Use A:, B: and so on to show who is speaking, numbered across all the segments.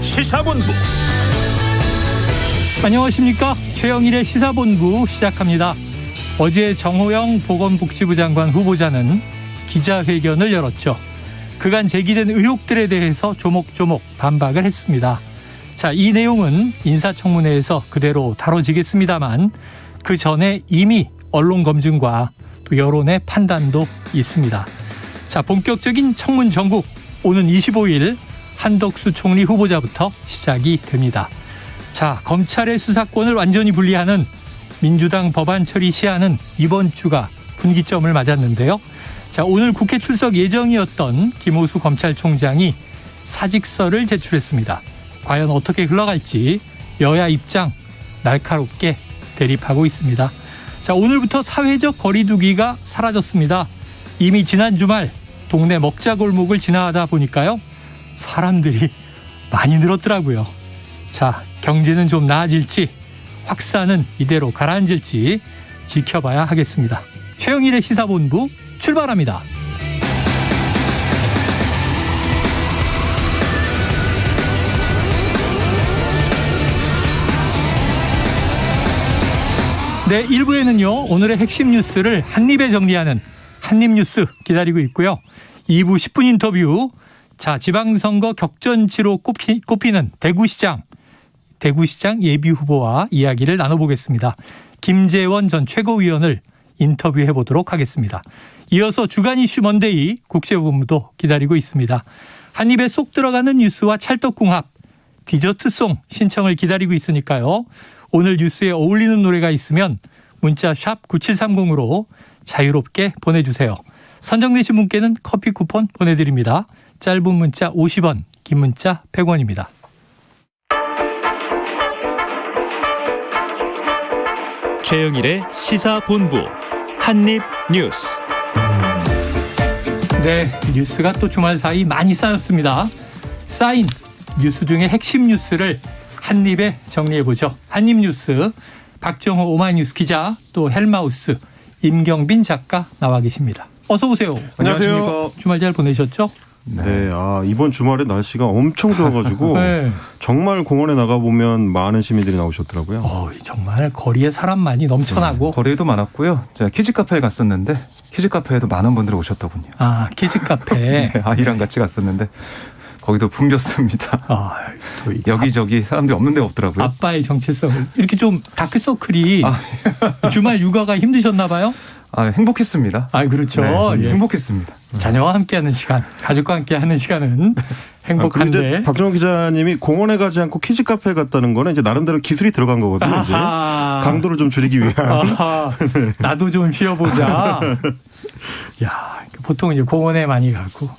A: 시사본부.
B: 안녕하십니까. 최영일의 시사본부 시작합니다. 어제 정호영 보건복지부 장관 후보자는 기자회견을 열었죠. 그간 제기된 의혹들에 대해서 조목조목 반박을 했습니다. 자, 이 내용은 인사청문회에서 그대로 다뤄지겠습니다만 그 전에 이미 언론 검증과 또 여론의 판단도 있습니다. 자, 본격적인 청문 전국 오는 25일 한덕수 총리 후보자부터 시작이 됩니다. 자, 검찰의 수사권을 완전히 분리하는 민주당 법안 처리 시한은 이번 주가 분기점을 맞았는데요. 자, 오늘 국회 출석 예정이었던 김오수 검찰총장이 사직서를 제출했습니다. 과연 어떻게 흘러갈지 여야 입장 날카롭게 대립하고 있습니다. 자, 오늘부터 사회적 거리두기가 사라졌습니다. 이미 지난 주말 동네 먹자골목을 지나가다 보니까요, 사람들이 많이 늘었더라고요. 자, 경제는 좀 나아질지 확산은 이대로 가라앉을지 지켜봐야 하겠습니다. 최영일의 시사본부 출발합니다. 네, 1부에는요, 오늘의 핵심 뉴스를 한입에 정리하는 한입뉴스 기다리고 있고요. 2부 10분 인터뷰. 자, 지방선거 격전지로 꼽히는 대구시장 예비후보와 이야기를 나눠보겠습니다. 김재원 전 최고위원을 인터뷰해 보도록 하겠습니다. 이어서 주간 이슈 먼데이 국제본부도 기다리고 있습니다. 한 입에 쏙 들어가는 뉴스와 찰떡궁합, 디저트송 신청을 기다리고 있으니까요. 오늘 뉴스에 어울리는 노래가 있으면 문자 샵 9730으로 자유롭게 보내주세요. 선정되신 분께는 커피 쿠폰 보내드립니다. 짧은 문자 50원, 긴 문자 100원입니다.
A: 최영일의 시사본부 한입뉴스.
B: 네, 뉴스가 또 주말 사이 많이 쌓였습니다. 쌓인 뉴스 중에 핵심 뉴스를 한입에 정리해보죠. 한입뉴스 박정호 오마이뉴스 기자, 또 헬마우스 임경빈 작가 나와 계십니다. 어서 오세요.
C: 안녕하세요.
B: 주말 잘 보내셨죠?
C: 네, 이번 주말에 날씨가 엄청 좋아가지고
B: 네.
C: 정말 공원에 나가보면 많은 시민들이 나오셨더라고요.
B: 정말 거리에 사람 많이 넘쳐나고.
D: 거리에도 많았고요. 제가 키즈카페에 갔었는데 키즈카페에도 많은 분들이 오셨더군요.
B: 아, 키즈카페.
D: 네, 아이랑 같이 갔었는데 거기도 붐볐습니다.
B: 또
D: 여기저기 사람들이 없는 데가 없더라고요.
B: 아빠의 정체성을 이렇게 좀 다크서클이 주말 육아가 힘드셨나 봐요?
D: 행복했습니다.
B: 그렇죠.
D: 네,
B: 예.
D: 행복했습니다.
B: 자녀와 함께하는 시간, 가족과 함께하는 시간은 행복한데.
C: 그런데 박정호 기자님이 공원에 가지 않고 키즈 카페에 갔다는 거는 이제 나름대로 기술이 들어간 거거든요. 이제 강도를 좀 줄이기 위한.
B: 나도 좀 쉬어보자. 야, 보통 이제 공원에 많이 가고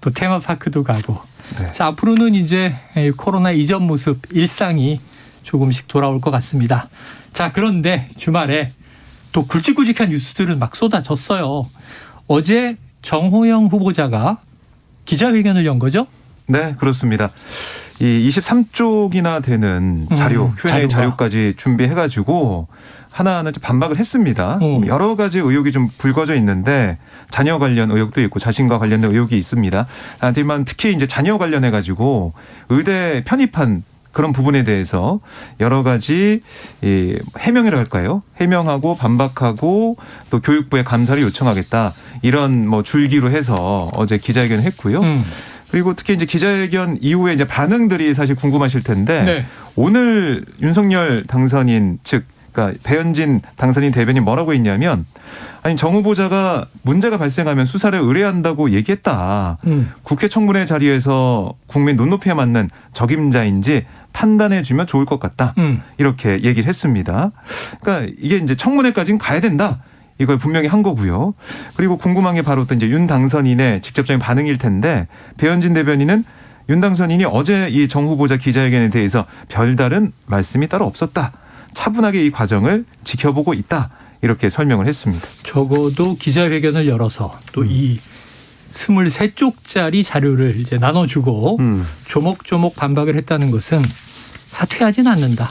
B: 또 테마파크도 가고.
D: 네.
B: 자, 앞으로는 이제 코로나 이전 모습, 일상이 조금씩 돌아올 것 같습니다. 자, 그런데 주말에 또 굵직굵직한 뉴스들은 막 쏟아졌어요. 어제 정호영 후보자가 기자회견을 연 거죠?
D: 네, 그렇습니다. 이 23쪽이나 되는 자료, Q&A 자료까지 준비해가지고 하나하나 반박을 했습니다. 여러 가지 의혹이 좀 불거져 있는데 자녀 관련 의혹도 있고 자신과 관련된 의혹이 있습니다. 하지만 특히 이제 자녀 관련해가지고 의대 편입한 그런 부분에 대해서 여러 가지 해명이라 할까요? 해명하고 반박하고 또 교육부에 감사를 요청하겠다. 이런 줄기로 해서 어제 기자회견을 했고요. 그리고 특히 이제 기자회견 이후에 이제 반응들이 사실 궁금하실 텐데
B: 네.
D: 오늘 윤석열 당선인 즉 그러니까 배현진 당선인 대변인 뭐라고 했냐면 정 후보자가 문제가 발생하면 수사를 의뢰한다고 얘기했다. 국회 청문회 자리에서 국민 눈높이에 맞는 적임자인지 판단해 주면 좋을 것 같다. 이렇게 얘기를 했습니다. 그러니까 이게 이제 청문회까지는 가야 된다. 이걸 분명히 한 거고요. 그리고 궁금한 게 바로 또 이제 윤 당선인의 직접적인 반응일 텐데 배현진 대변인은 윤 당선인이 어제 이 정 후보자 기자회견에 대해서 별다른 말씀이 따로 없었다. 차분하게 이 과정을 지켜보고 있다. 이렇게 설명을 했습니다.
B: 적어도 기자회견을 열어서 또 이 23쪽짜리 자료를 이제 나눠주고 조목조목 반박을 했다는 것은 사퇴하진 않는다.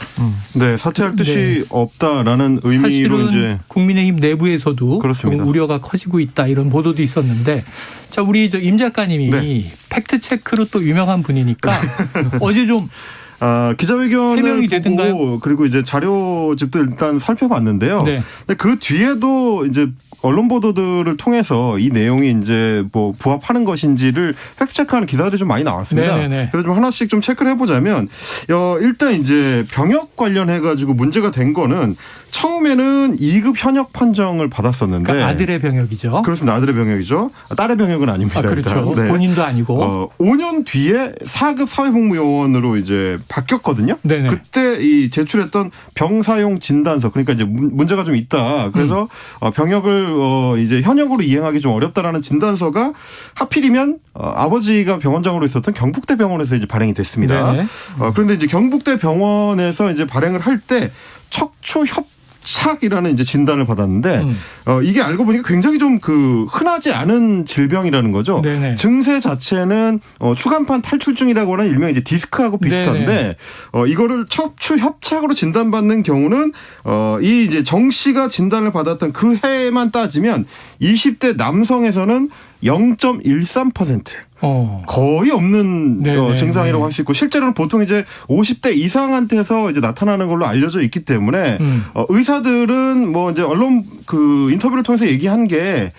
C: 네, 사퇴할 뜻이
B: 네.
C: 없다라는 의미로
B: 사실은
C: 이제
B: 국민의힘 내부에서도
C: 그렇습니다.
B: 조금 우려가 커지고 있다 이런 보도도 있었는데 자 우리 임 작가님이
C: 네.
B: 팩트 체크로 또 유명한 분이니까 어제 좀
C: 기자회견을
B: 해명이
C: 보고
B: 되던가요?
C: 그리고 이제 자료집도 일단 살펴봤는데요.
B: 네.
C: 근데 그 뒤에도 이제 언론 보도들을 통해서 이 내용이 이제 뭐 부합하는 것인지를 팩트 체크하는 기사들이 좀 많이 나왔습니다.
B: 네네네.
C: 그래서 좀 하나씩 좀 체크를 해보자면 일단 이제 병역 관련해 가지고 문제가 된 거는 처음에는 2급 현역 판정을 받았었는데
B: 그러니까 아들의 병역이죠.
C: 그렇습니다. 아들의 병역이죠. 딸의 병역은 아닙니다.
B: 그렇죠.
C: 일단. 네.
B: 본인도 아니고.
C: 5년 뒤에 4급 사회복무요원으로 이제 바뀌었거든요.
B: 네네.
C: 그때 이 제출했던 병사용 진단서 그러니까 이제 문제가 좀 있다. 그래서 병역을 이제 현역으로 이행하기 좀 어렵다라는 진단서가 하필이면 아버지가 병원장으로 있었던 경북대 병원에서 이제 발행이 됐습니다. 그런데 이제 경북대 병원에서 이제 발행을 할 때 척추 협착이라는 이제 진단을 받았는데 이게 알고 보니까 굉장히 좀 흔하지 않은 질병이라는 거죠.
B: 네네.
C: 증세 자체는 추간판 탈출증이라고 하는 일명 이제 디스크하고 비슷한데 이거를 척추 협착으로 진단받는 경우는 이 이제 정 씨가 진단을 받았던 그 해만 따지면 20대 남성에서는 0.13%. 거의 없는 증상이라고 할 수 있고 실제로는 보통 이제 50대 이상한테서 이제 나타나는 걸로 알려져 있기 때문에 의사들은 뭐 이제 언론 인터뷰를 통해서 얘기한 게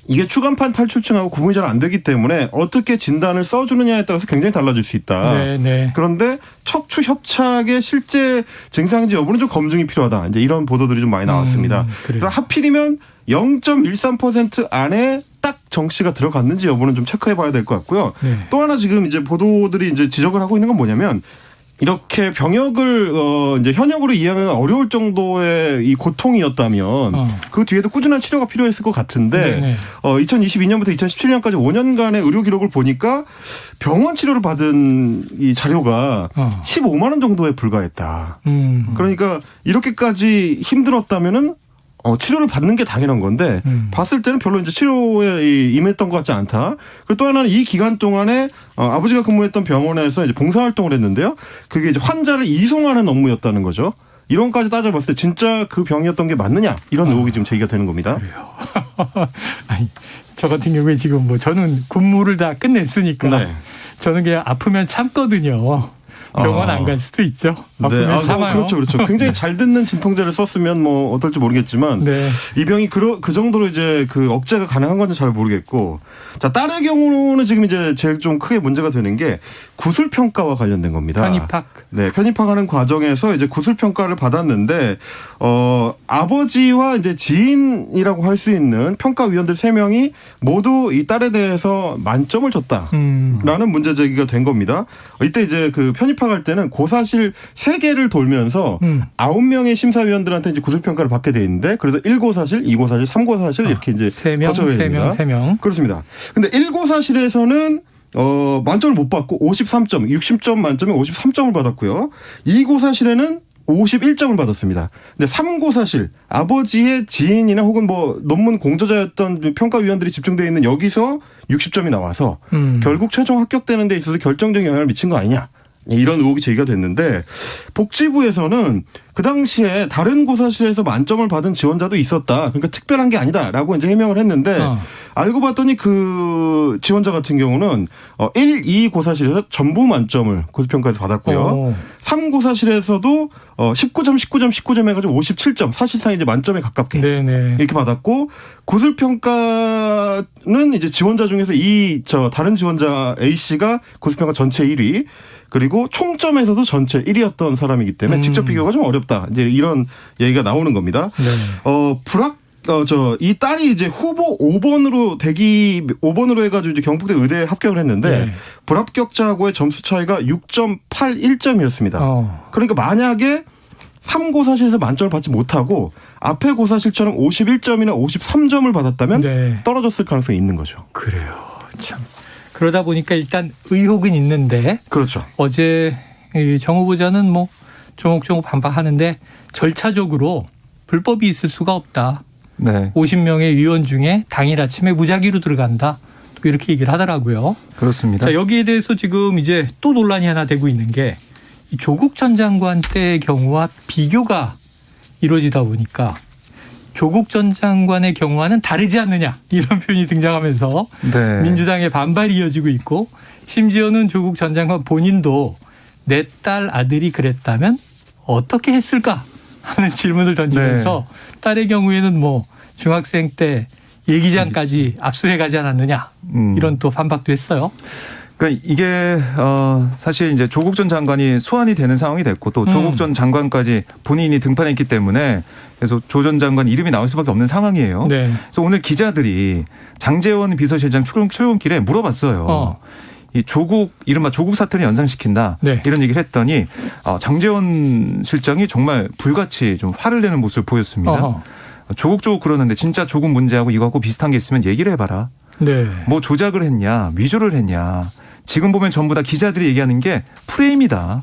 C: 이게 추간판 탈출증하고 구분이 잘 안 되기 때문에 어떻게 진단을 써주느냐에 따라서 굉장히 달라질 수 있다.
B: 네네.
C: 그런데 척추 협착의 실제 증상인지 여부는 좀 검증이 필요하다. 이제 이런 보도들이 좀 많이 나왔습니다. 그래서 하필이면 0.13% 안에 딱 정 씨가 들어갔는지 여부는 좀 체크해봐야 될 것 같고요.
B: 네.
C: 또 하나 지금 이제 보도들이 이제 지적을 하고 있는 건 뭐냐면 이렇게 병역을 이제 현역으로 이행하기가 어려울 정도의 이 고통이었다면 그 뒤에도 꾸준한 치료가 필요했을 것 같은데
B: 네네.
C: 2022년부터 2017년까지 5년간의 의료 기록을 보니까 병원 치료를 받은 이 자료가 15만 원 정도에 불과했다. 그러니까 이렇게까지 힘들었다면은 치료를 받는 게 당연한 건데 봤을 때는 별로 이제 치료에 임했던 것 같지 않다. 그리고 또 하나는 이 기간 동안에 아버지가 근무했던 병원에서 이제 봉사활동을 했는데요. 그게 이제 환자를 이송하는 업무였다는 거죠. 이런 것까지 따져봤을 때 진짜 그 병이었던 게 맞느냐 이런 의혹이 지금 제기가 되는 겁니다.
B: 그래요. 아니, 저 같은 경우에 지금 뭐 저는 근무를 다 끝냈으니까
C: 네.
B: 저는 그냥 아프면 참거든요. 병원 안 갈 수도 있죠. 아프면 참아요.
C: 그렇죠. 굉장히 잘 듣는 진통제를 썼으면 뭐 어떨지 모르겠지만
B: 네.
C: 이 병이 그 정도로 이제 억제가 가능한 건지 잘 모르겠고 자 딸의 경우는 지금 이제 제일 좀 크게 문제가 되는 게 구술 평가와 관련된 겁니다.
B: 편입학.
C: 네, 편입학하는 과정에서 이제 구술 평가를 받았는데 아버지와 이제 지인이라고 할 수 있는 평가위원들 3명이 모두 이 딸에 대해서 만점을 줬다라는 문제 제기가 된 겁니다. 이때 이제 편입학할 때는 고사실 3개를 돌면서 9명의 심사위원들한테 이제 구술 평가를 받게 돼 있는데 그래서 1고사실, 2고사실, 3고사실 이렇게 이제
B: 3명.
C: 그렇습니다. 근데 1고사실에서는 만점을 못 받고 53점, 60점 만점에 53점을 받았고요. 2고사실에는 51점을 받았습니다. 근데 3고사실, 아버지의 지인이나 혹은 뭐 논문 공저자였던 평가위원들이 집중되어 있는 여기서 60점이 나와서 결국 최종 합격되는 데 있어서 결정적인 영향을 미친 거 아니냐. 이런 의혹이 제기가 됐는데 복지부에서는 그 당시에 다른 고사실에서 만점을 받은 지원자도 있었다. 그러니까 특별한 게 아니다라고 이제 해명을 했는데 알고 봤더니 그 지원자 같은 경우는 1, 2 고사실에서 전부 만점을 고수평가에서 받았고요. 3 고사실에서도 19점 해가지고 57점 사실상 이제 만점에 가깝게
B: 네네.
C: 이렇게 받았고 고수평가는 이제 지원자 중에서 다른 지원자 A 씨가 고수평가 전체 1위. 그리고 총점에서도 전체 1위였던 사람이기 때문에 직접 비교가 좀 어렵다. 이제 이런 얘기가 나오는 겁니다.
B: 네.
C: 이 딸이 이제 후보 5번으로 해가지고 이제 경북대 의대에 합격을 했는데 불합격자하고의 점수 차이가 6.81점이었습니다. 그러니까 만약에 3고사실에서 만점을 받지 못하고 앞에 고사실처럼 51점이나 53점을 받았다면 떨어졌을 가능성이 있는 거죠.
B: 그래요. 참. 그러다 보니까 일단 의혹은 있는데
C: 그렇죠.
B: 어제 정 후보자는 뭐 조목조목 반박하는데 절차적으로 불법이 있을 수가 없다.
D: 네.
B: 50명의 위원 중에 당일 아침에 무작위로 들어간다. 또 이렇게 얘기를 하더라고요.
D: 그렇습니다.
B: 자, 여기에 대해서 지금 이제 또 논란이 하나 되고 있는 게 이 조국 전 장관 때의 경우와 비교가 이루어지다 보니까 조국 전 장관의 경우와는 다르지 않느냐 이런 표현이 등장하면서
D: 네.
B: 민주당의 반발이 이어지고 있고 심지어는 조국 전 장관 본인도 내 딸 아들이 그랬다면 어떻게 했을까 하는 질문을 던지면서 딸의 경우에는 뭐 중학생 때 일기장까지 압수해 가지 않았느냐 이런 또 반박도 했어요.
D: 그러니까 이게 사실 이제 조국 전 장관이 소환이 되는 상황이 됐고 또 조국 전 장관까지 본인이 등판했기 때문에 그래서 조 전 장관 이름이 나올 수밖에 없는 상황이에요.
B: 네.
D: 그래서 오늘 기자들이 장제원 비서실장 출근길에 물어봤어요. 이 이른바 조국 사태를 연상시킨다.
B: 네.
D: 이런 얘기를 했더니 장제원 실장이 정말 불같이 좀 화를 내는 모습을 보였습니다.
B: 어허.
D: 조국 그러는데 진짜 조국 문제하고 이거하고 비슷한 게 있으면 얘기를 해봐라.
B: 네.
D: 뭐 조작을 했냐, 위조를 했냐. 지금 보면 전부 다 기자들이 얘기하는 게 프레임이다.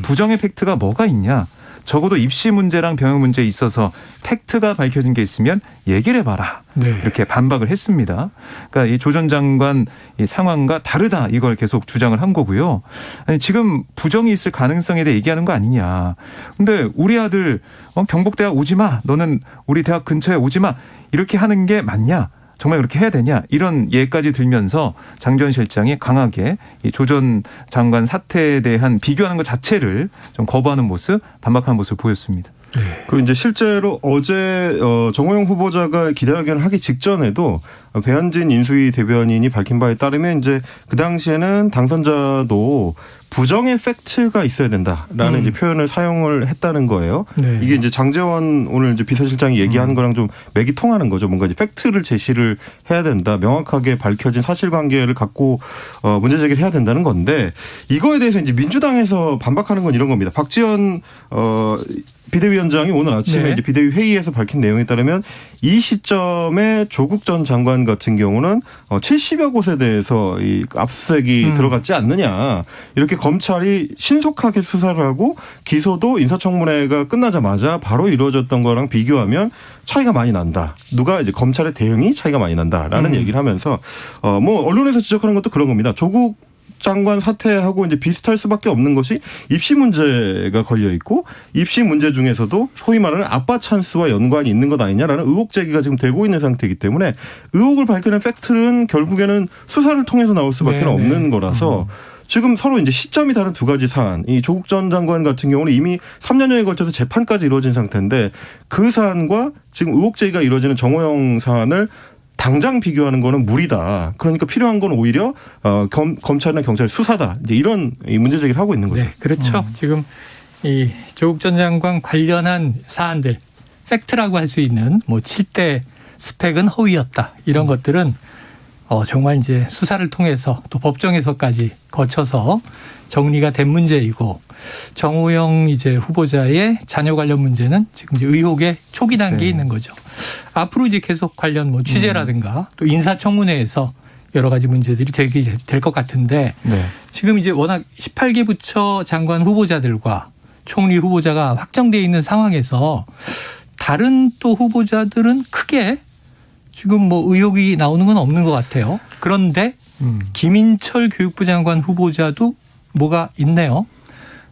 D: 부정의 팩트가 뭐가 있냐. 적어도 입시 문제랑 병역 문제에 있어서 팩트가 밝혀진 게 있으면 얘기를 해봐라.
B: 네.
D: 이렇게 반박을 했습니다. 그러니까 이 조 전 장관 이 상황과 다르다 이걸 계속 주장을 한 거고요. 아니 지금 부정이 있을 가능성에 대해 얘기하는 거 아니냐. 근데 우리 아들 경북대학 오지 마. 너는 우리 대학 근처에 오지 마. 이렇게 하는 게 맞냐. 정말 그렇게 해야 되냐 이런 예까지 들면서 장 전 실장이 강하게 이 조 전 장관 사태에 대한 비교하는 것 자체를 좀 거부하는 모습, 반박하는 모습을 보였습니다.
C: 그리고 이제 실제로 어제 정호영 후보자가 기자회견을 하기 직전에도 배현진 인수위 대변인이 밝힌 바에 따르면 이제 그 당시에는 당선자도 부정의 팩트가 있어야 된다라는 이제 표현을 사용을 했다는 거예요.
B: 네.
C: 이게 이제 장제원 오늘 이제 비서실장이 얘기하는 거랑 좀 맥이 통하는 거죠. 뭔가 이제 팩트를 제시를 해야 된다. 명확하게 밝혀진 사실관계를 갖고 문제 제기를 해야 된다는 건데 이거에 대해서 이제 민주당에서 반박하는 건 이런 겁니다. 박지원 비대위원장이 오늘 아침에
B: 네.
C: 이제 비대위 회의에서 밝힌 내용에 따르면 이 시점에 조국 전 장관 같은 경우는 70여 곳에 대해서 이 압수수색이 들어갔지 않느냐. 이렇게 검찰이 신속하게 수사를 하고 기소도 인사청문회가 끝나자마자 바로 이루어졌던 거랑 비교하면 차이가 많이 난다. 누가 이제 검찰의 대응이 차이가 많이 난다라는 얘기를 하면서 뭐 언론에서 지적하는 것도 그런 겁니다. 조국 장관 사태하고 이제 비슷할 수밖에 없는 것이 입시 문제가 걸려 있고 입시 문제 중에서도 소위 말하는 아빠 찬스와 연관이 있는 것 아니냐라는 의혹 제기가 지금 되고 있는 상태이기 때문에 의혹을 밝혀낸 팩트는 결국에는 수사를 통해서 나올 수밖에
B: 네네.
C: 없는 거라서 지금 서로 이제 시점이 다른 두 가지 사안. 이 조국 전 장관 같은 경우는 이미 3년여에 걸쳐서 재판까지 이루어진 상태인데 그 사안과 지금 의혹 제기가 이루어지는 정호영 사안을 당장 비교하는 거는 무리다. 그러니까 필요한 건 오히려 검찰이나 경찰 수사다. 이제 이런 문제 제기를 하고 있는 거죠.
B: 네, 그렇죠. 지금 이 조국 전 장관 관련한 사안들 팩트라고 할 수 있는 뭐 7대 스펙은 허위였다. 이런 것들은 정말 이제 수사를 통해서 또 법정에서까지 거쳐서 정리가 된 문제이고 정호영 이제 후보자의 자녀 관련 문제는 지금 이제 의혹의 초기 단계에 있는 거죠. 앞으로 이제 계속 관련 뭐 취재라든가 또 인사청문회에서 여러 가지 문제들이 제기될 것 같은데 지금 이제 워낙 18개 부처 장관 후보자들과 총리 후보자가 확정되어 있는 상황에서 다른 또 후보자들은 크게 지금 뭐 의혹이 나오는 건 없는 것 같아요. 그런데 김인철 교육부 장관 후보자도 뭐가 있네요.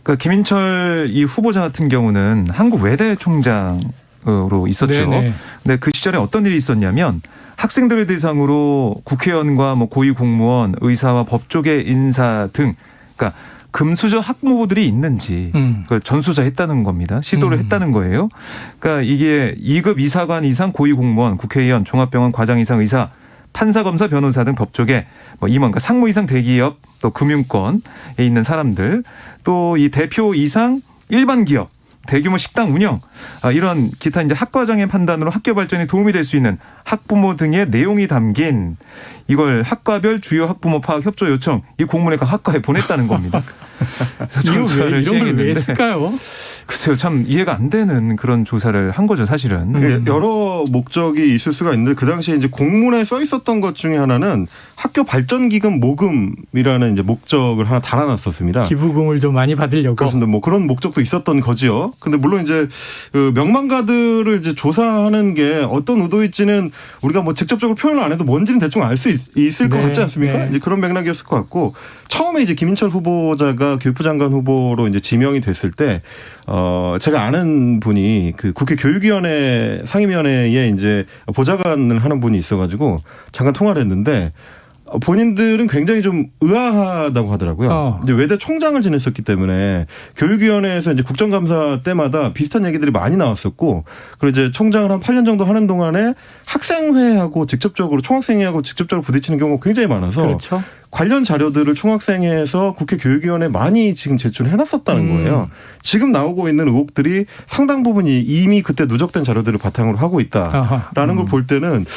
D: 그러니까 김인철 이 후보자 같은 경우는 한국 외대 총장으로 있었죠.
B: 네네.
D: 근데 그 시절에 어떤 일이 있었냐면 학생들을 대상으로 국회의원과 뭐 고위 공무원, 의사와 법조계 인사 등 그러니까 금수저 학부모들이 있는지 그걸 전수조사했다는 겁니다. 시도를 했다는 거예요. 그러니까 이게 2급 이사관 이상 고위 공무원, 국회의원, 종합병원 과장 이상 의사, 판사, 검사, 변호사 등 법조계 뭐 임원, 그러니까 상무 이상 대기업 또 금융권에 있는 사람들 또 이 대표 이상 일반 기업 대규모 식당 운영 이런 기타 이제 학과장의 판단으로 학교 발전에 도움이 될 수 있는 학부모 등의 내용이 담긴 이걸 학과별 주요 학부모 파악 협조 요청 이 공문을 각 학과에 보냈다는 겁니다. 그래서 전수사를
B: 이런 걸 왜
D: 시행했는데
B: 했을까요?
D: 글쎄요, 참 이해가 안 되는 그런 조사를 한 거죠, 사실은.
C: 여러 목적이 있을 수가 있는데 그 당시에 이제 공문에 써 있었던 것 중에 하나는 학교 발전 기금 모금이라는 이제 목적을 하나 달아놨었습니다.
B: 기부금을 좀 많이 받으려고.
C: 그렇습니다. 뭐 그런 목적도 있었던 거지요. 근데 물론 이제 그 명망가들을 이제 조사하는 게 어떤 의도일지는 우리가 뭐 직접적으로 표현을 안 해도 뭔지는 대충 알 수 있을 것
B: 네,
C: 같지 않습니까?
B: 네.
C: 이제 그런 맥락이었을 것 같고 처음에 이제 김인철 후보자가 교육부 장관 후보로 이제 지명이 됐을 때 제가 아는 분이 그 국회 교육위원회 상임위원회에 이제 보좌관을 하는 분이 있어가지고 잠깐 통화를 했는데 본인들은 굉장히 좀 의아하다고 하더라고요. 이제 외대 총장을 지냈었기 때문에 교육위원회에서 이제 국정감사 때마다 비슷한 얘기들이 많이 나왔었고, 그리고 이제 총장을 한 8년 정도 하는 동안에 학생회하고 직접적으로 총학생회하고 직접적으로 부딪히는 경우가 굉장히 많아서
B: 그렇죠.
C: 관련 자료들을 총학생회에서 국회 교육위원회에 많이 지금 제출해놨었다는 거예요. 지금 나오고 있는 의혹들이 상당 부분이 이미 그때 누적된 자료들을 바탕으로 하고 있다라는 걸 볼 때는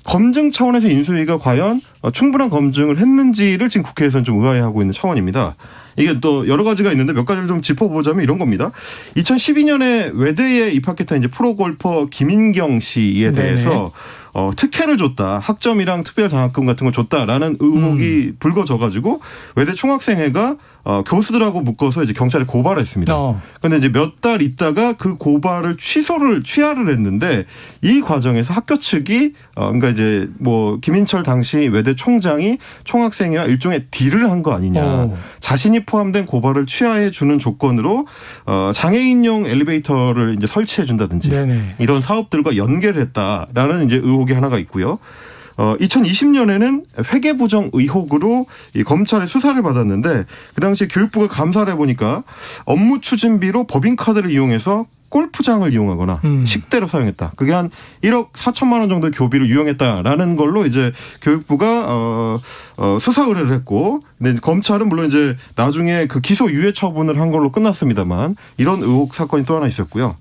C: 검증 차원에서 인수위가 과연 충분한 검증을 했는지를 지금 국회에서는 좀 의아해하고 있는 차원입니다. 이게 또 여러 가지가 있는데 몇 가지를 좀 짚어보자면 이런 겁니다. 2012년에 외대에 입학했던 이제 프로골퍼 김인경 씨에 대해서 특혜를 줬다. 학점이랑 특별장학금 같은 걸 줬다라는 의혹이 불거져가지고 외대 총학생회가 교수들하고 묶어서 이제 경찰에 고발을 했습니다. 그런데 이제 몇 달 있다가 그 고발을 취하를 했는데 이 과정에서 학교 측이 그러니까 이제 뭐 김인철 당시 외대 총장이 총학생회와 일종의 딜을 한 거 아니냐. 자신이 포함된 고발을 취하해 주는 조건으로 장애인용 엘리베이터를 이제 설치해 준다든지 이런 사업들과 연결했다라는 이제 의혹이 하나가 있고요. 2020년에는 회계부정 의혹으로 이 검찰의 수사를 받았는데 그 당시 교육부가 감사를 해보니까 업무 추진비로 법인카드를 이용해서 골프장을 이용하거나 식대로 사용했다. 그게 한 1억 4천만 원 정도의 교비를 유용했다라는 걸로 이제 교육부가 수사 의뢰를 했고, 근데 검찰은 물론 이제 나중에 그 기소 유예 처분을 한 걸로 끝났습니다만 이런 의혹 사건이 또 하나 있었고요.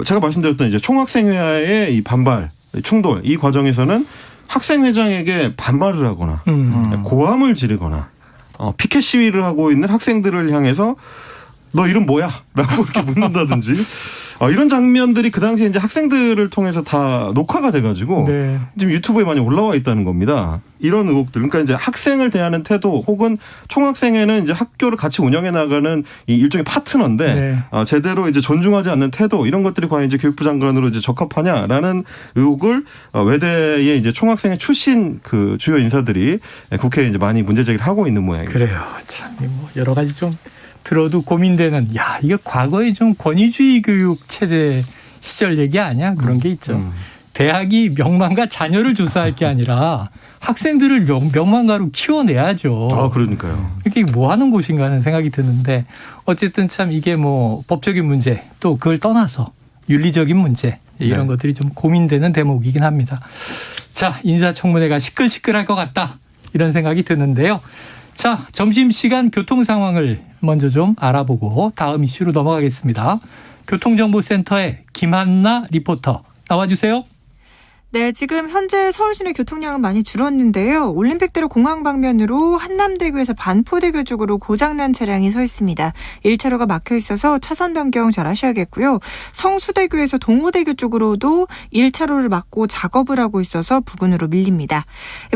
C: 제가 말씀드렸던 이제 총학생회와의 이 반발, 충돌 이 과정에서는 학생회장에게 반발을 하거나 고함을 지르거나 피켓 시위를 하고 있는 학생들을 향해서 너 이름 뭐야? 라고 이렇게 묻는다든지 이런 장면들이 그 당시에 이제 학생들을 통해서 다 녹화가 돼가지고 지금 유튜브에 많이 올라와 있다는 겁니다. 이런 의혹들. 그러니까 이제 학생을 대하는 태도 혹은 총학생회는 이제 학교를 같이 운영해 나가는 이 일종의 파트너인데 제대로 이제 존중하지 않는 태도 이런 것들이 과연 이제 교육부 장관으로 이제 적합하냐라는 의혹을 외대의 이제 총학생회 출신 그 주요 인사들이 국회에 이제 많이 문제 제기를 하고 있는 모양입니다.
B: 그래요. 참 뭐 여러 가지 좀 들어도 고민되는, 이게 과거에 좀 권위주의 교육 체제 시절 얘기 아니야? 그런 게 있죠. 대학이 명망가 자녀를 조사할 게 아니라 학생들을 명망가로 키워내야죠.
C: 그러니까요.
B: 이게 뭐 하는 곳인가 하는 생각이 드는데, 어쨌든 참 이게 뭐 법적인 문제 또 그걸 떠나서 윤리적인 문제 이런 것들이 좀 고민되는 대목이긴 합니다. 자, 인사청문회가 시끌시끌할 것 같다 이런 생각이 드는데요. 자, 점심시간 교통 상황을 먼저 좀 알아보고 다음 이슈로 넘어가겠습니다. 교통정보센터의 김한나 리포터 나와주세요.
E: 네, 지금 현재 서울 시내 교통량은 많이 줄었는데요. 올림픽대로 공항 방면으로 한남대교에서 반포대교 쪽으로 고장난 차량이 서 있습니다. 1차로가 막혀 있어서 차선 변경 잘 하셔야겠고요. 성수대교에서 동호대교 쪽으로도 1차로를 막고 작업을 하고 있어서 부근으로 밀립니다.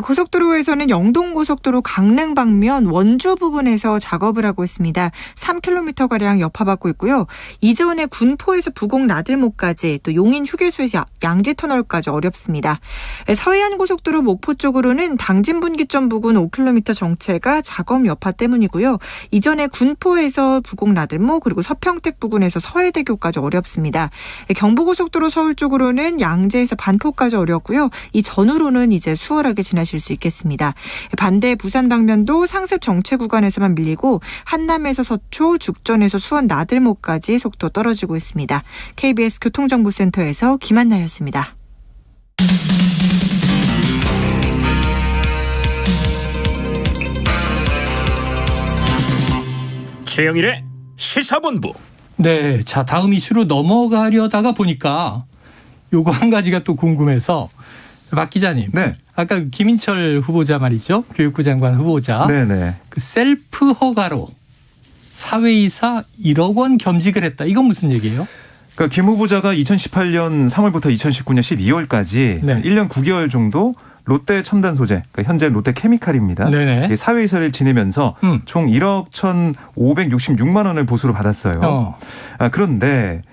E: 고속도로에서는 영동고속도로 강릉 방면 원주 부근에서 작업을 하고 있습니다. 3km가량 여파받고 있고요. 이전에 군포에서 부곡 나들목까지 또 용인 휴게소에서 양지터널까지 어렵습니다. 서해안고속도로 목포 쪽으로는 당진분기점 부근 5km 정체가 작업 여파 때문이고요. 이전에 군포에서 부곡 나들목 그리고 서평택 부근에서 서해대교까지 어렵습니다. 경부고속도로 서울 쪽으로는 양재에서 반포까지 어렵고요. 이 전후로는 이제 수월하게 지나실 수 있겠습니다. 반대 부산 방면도 상습 정체 구간에서만 밀리고 한남에서 서초, 죽전에서 수원 나들목까지 속도 떨어지고 있습니다. KBS 교통정보센터에서 김한나였습니다.
A: 최영일의 시사본부.
B: 네, 자 다음 이슈로 넘어가려다가 보니까 요거 한 가지가 또 궁금해서 박 기자님.
D: 네.
B: 아까 김인철 후보자 말이죠. 교육부 장관 후보자.
D: 네네.
B: 그 셀프 허가로 사회이사 1억 원 겸직을 했다. 이건 무슨 얘기예요?
D: 그러니까 김 후보자가 2018년 3월부터 2019년 12월까지 1년 9개월 정도 롯데 첨단 소재, 그러니까 현재 롯데 케미칼입니다. 사회이사를 지내면서 총 1억 1,566만 원을 보수로 받았어요. 그런데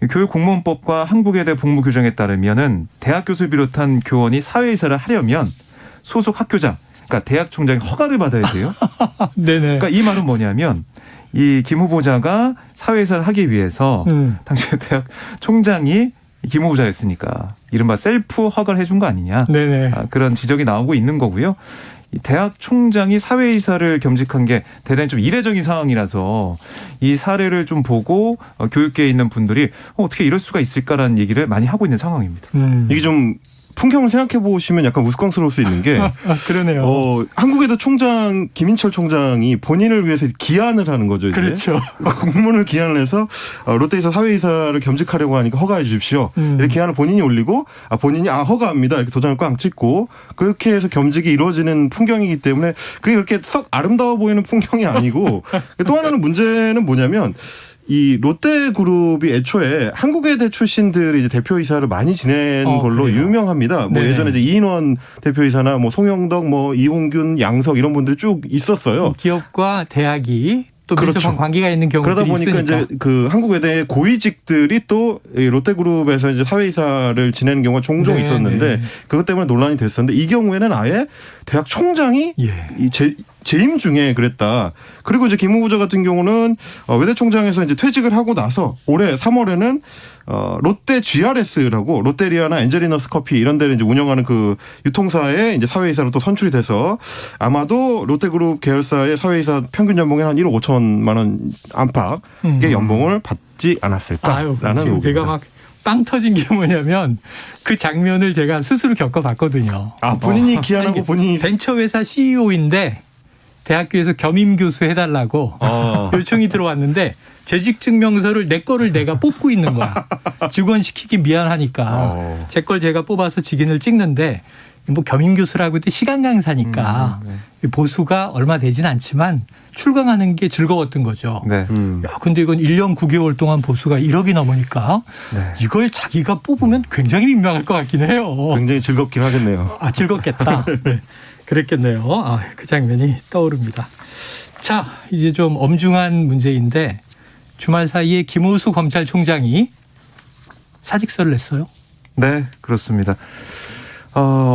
D: 교육공무원법과 한국외대 복무규정에 따르면은 대학 교수 비롯한 교원이 사회이사를 하려면 소속 학교장, 그러니까 대학 총장이 허가를 받아야 돼요.
B: 네네.
D: 그러니까 이 말은 뭐냐면 이 김 후보자가 사회이사를 하기 위해서 당시 대학 총장이 김 후보자였으니까 이른바 셀프 허가를 해준 거 아니냐.
B: 네네.
D: 그런 지적이 나오고 있는 거고요. 이 대학 총장이 사회이사를 겸직한 게 대단히 좀 이례적인 상황이라서 이 사례를 좀 보고 교육계에 있는 분들이 어떻게 이럴 수가 있을까라는 얘기를 많이 하고 있는 상황입니다.
C: 이게 좀 풍경을 생각해 보시면 약간 우스꽝스러울 수 있는 게
B: 그러네요.
C: 한국에도 총장 김인철 총장이 본인을 위해서 기한을 하는 거죠. 이제.
B: 그렇죠.
C: 공문을 기한을 해서 롯데이사 사회이사를 겸직하려고 하니까 허가해 주십시오. 이렇게 기한을 본인이 올리고 본인이 허가합니다. 이렇게 도장을 꽝 찍고 그렇게 해서 겸직이 이루어지는 풍경이기 때문에 그게 그렇게 썩 아름다워 보이는 풍경이 아니고 또 하나는 문제는 뭐냐면 이 롯데그룹이 애초에 한국외대 출신들이 이제 대표이사를 많이 지낸 걸로
B: 그래요?
C: 유명합니다. 뭐
B: 네네.
C: 예전에 이제 이인원 대표이사나 뭐 송영덕, 뭐 이홍균, 양석 이런 분들이 쭉 있었어요.
B: 기업과 대학이 또
C: 그렇죠.
B: 밀접한 관계가 있는 경우들이
C: 그러다 보니까
B: 있으니까.
C: 이제 그 한국외대의 고위직들이 또 이 롯데그룹에서 이제 사회이사를 지내는 경우가 종종
B: 네네.
C: 있었는데 그것 때문에 논란이 됐었는데 이 경우에는 아예 대학 총장이
B: 예.
C: 이 재임 중에 그랬다. 그리고 이제 김 후보자 같은 경우는 외대 총장에서 이제 퇴직을 하고 나서 올해 3월에는 롯데 GRS라고 롯데리아나 엔젤리너스 커피 이런 데를 이제 운영하는 그 유통사에 이제 사회이사로 또 선출이 돼서 아마도 롯데그룹 계열사의 사회이사 평균 연봉이 한 1억 5천만 원 안팎의 연봉을 받지 않았을까라는
B: 지금
C: 의혹입니다.
B: 제가 막 빵 터진 게 뭐냐면 그 장면을 제가 스스로 겪어봤거든요.
C: 본인이 기한하고
B: 아니,
C: 본인이
B: 벤처회사 CEO인데 대학교에서 겸임교수 해달라고 요청이 들어왔는데 재직증명서를 내 거를 내가 뽑고 있는 거야. 직원 시키기 미안하니까 제 걸 제가 뽑아서 직인을 찍는데 뭐 겸임교수라고 해도 시간 강사니까 보수가 얼마 되진 않지만 출강하는 게 즐거웠던 거죠.
D: 네.
B: 야, 근데 이건 1년 9개월 동안 보수가 1억이 넘으니까 이걸 자기가 뽑으면 굉장히 민망할 것 같긴 해요.
C: 굉장히 즐겁긴 하겠네요.
B: 즐겁겠다. 네. 그랬겠네요. 그 장면이 떠오릅니다. 자, 이제 좀 엄중한 문제인데 주말 사이에 김우수 검찰총장이 사직서를 냈어요.
D: 네, 그렇습니다.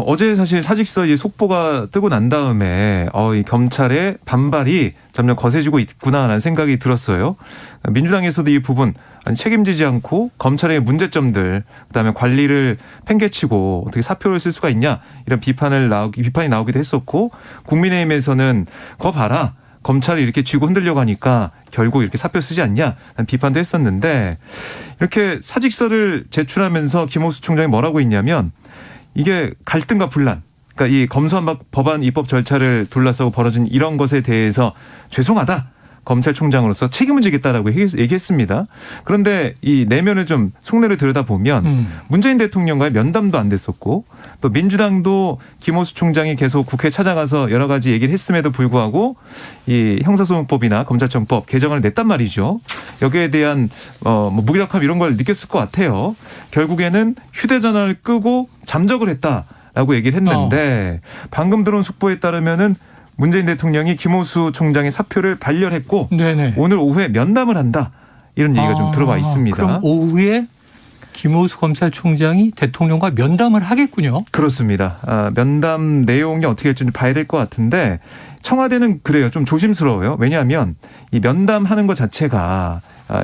D: 어제 사실 사직서 이 속보가 뜨고 난 다음에 이 검찰의 반발이 점점 거세지고 있구나라는 생각이 들었어요. 민주당에서도 이 부분 책임지지 않고 검찰의 문제점들, 그다음에 관리를 팽개치고 어떻게 사표를 쓸 수가 있냐 이런 비판이 나오기도 했었고 국민의힘에서는 거 봐라. 검찰이 이렇게 쥐고 흔들려고 하니까 결국 이렇게 사표 쓰지 않냐 라는 비판도 했었는데 이렇게 사직서를 제출하면서 김호수 총장이 뭐라고 했냐면 이게 갈등과 분란, 그러니까 이 검수완박 법안 입법 절차를 둘러싸고 벌어진 이런 것에 대해서 죄송하다. 검찰총장으로서 책임을 지겠다라고 얘기했습니다. 그런데 이 내면을 좀 속내를 들여다보면 문재인 대통령과의 면담도 안 됐었고 또 민주당도 김호수 총장이 계속 국회 찾아가서 여러 가지 얘기를 했음에도 불구하고 이 형사소송법이나 검찰청법 개정을 냈단 말이죠. 여기에 대한 뭐 무기력함 이런 걸 느꼈을 것 같아요. 결국에는 휴대전화를 끄고 잠적을 했다라고 얘기를 했는데 방금 들어온 속보에 따르면은 문재인 대통령이 김호수 총장의 사표를 반려했고
B: 네네.
D: 오늘 오후에 면담을 한다. 이런 얘기가 좀 들어와 있습니다.
B: 그럼 오후에 김호수 검찰총장이 대통령과 면담을 하겠군요.
D: 그렇습니다. 면담 내용이 어떻게 될지 봐야 될 것 같은데 청와대는 그래요. 좀 조심스러워요. 왜냐하면 이 면담하는 것 자체가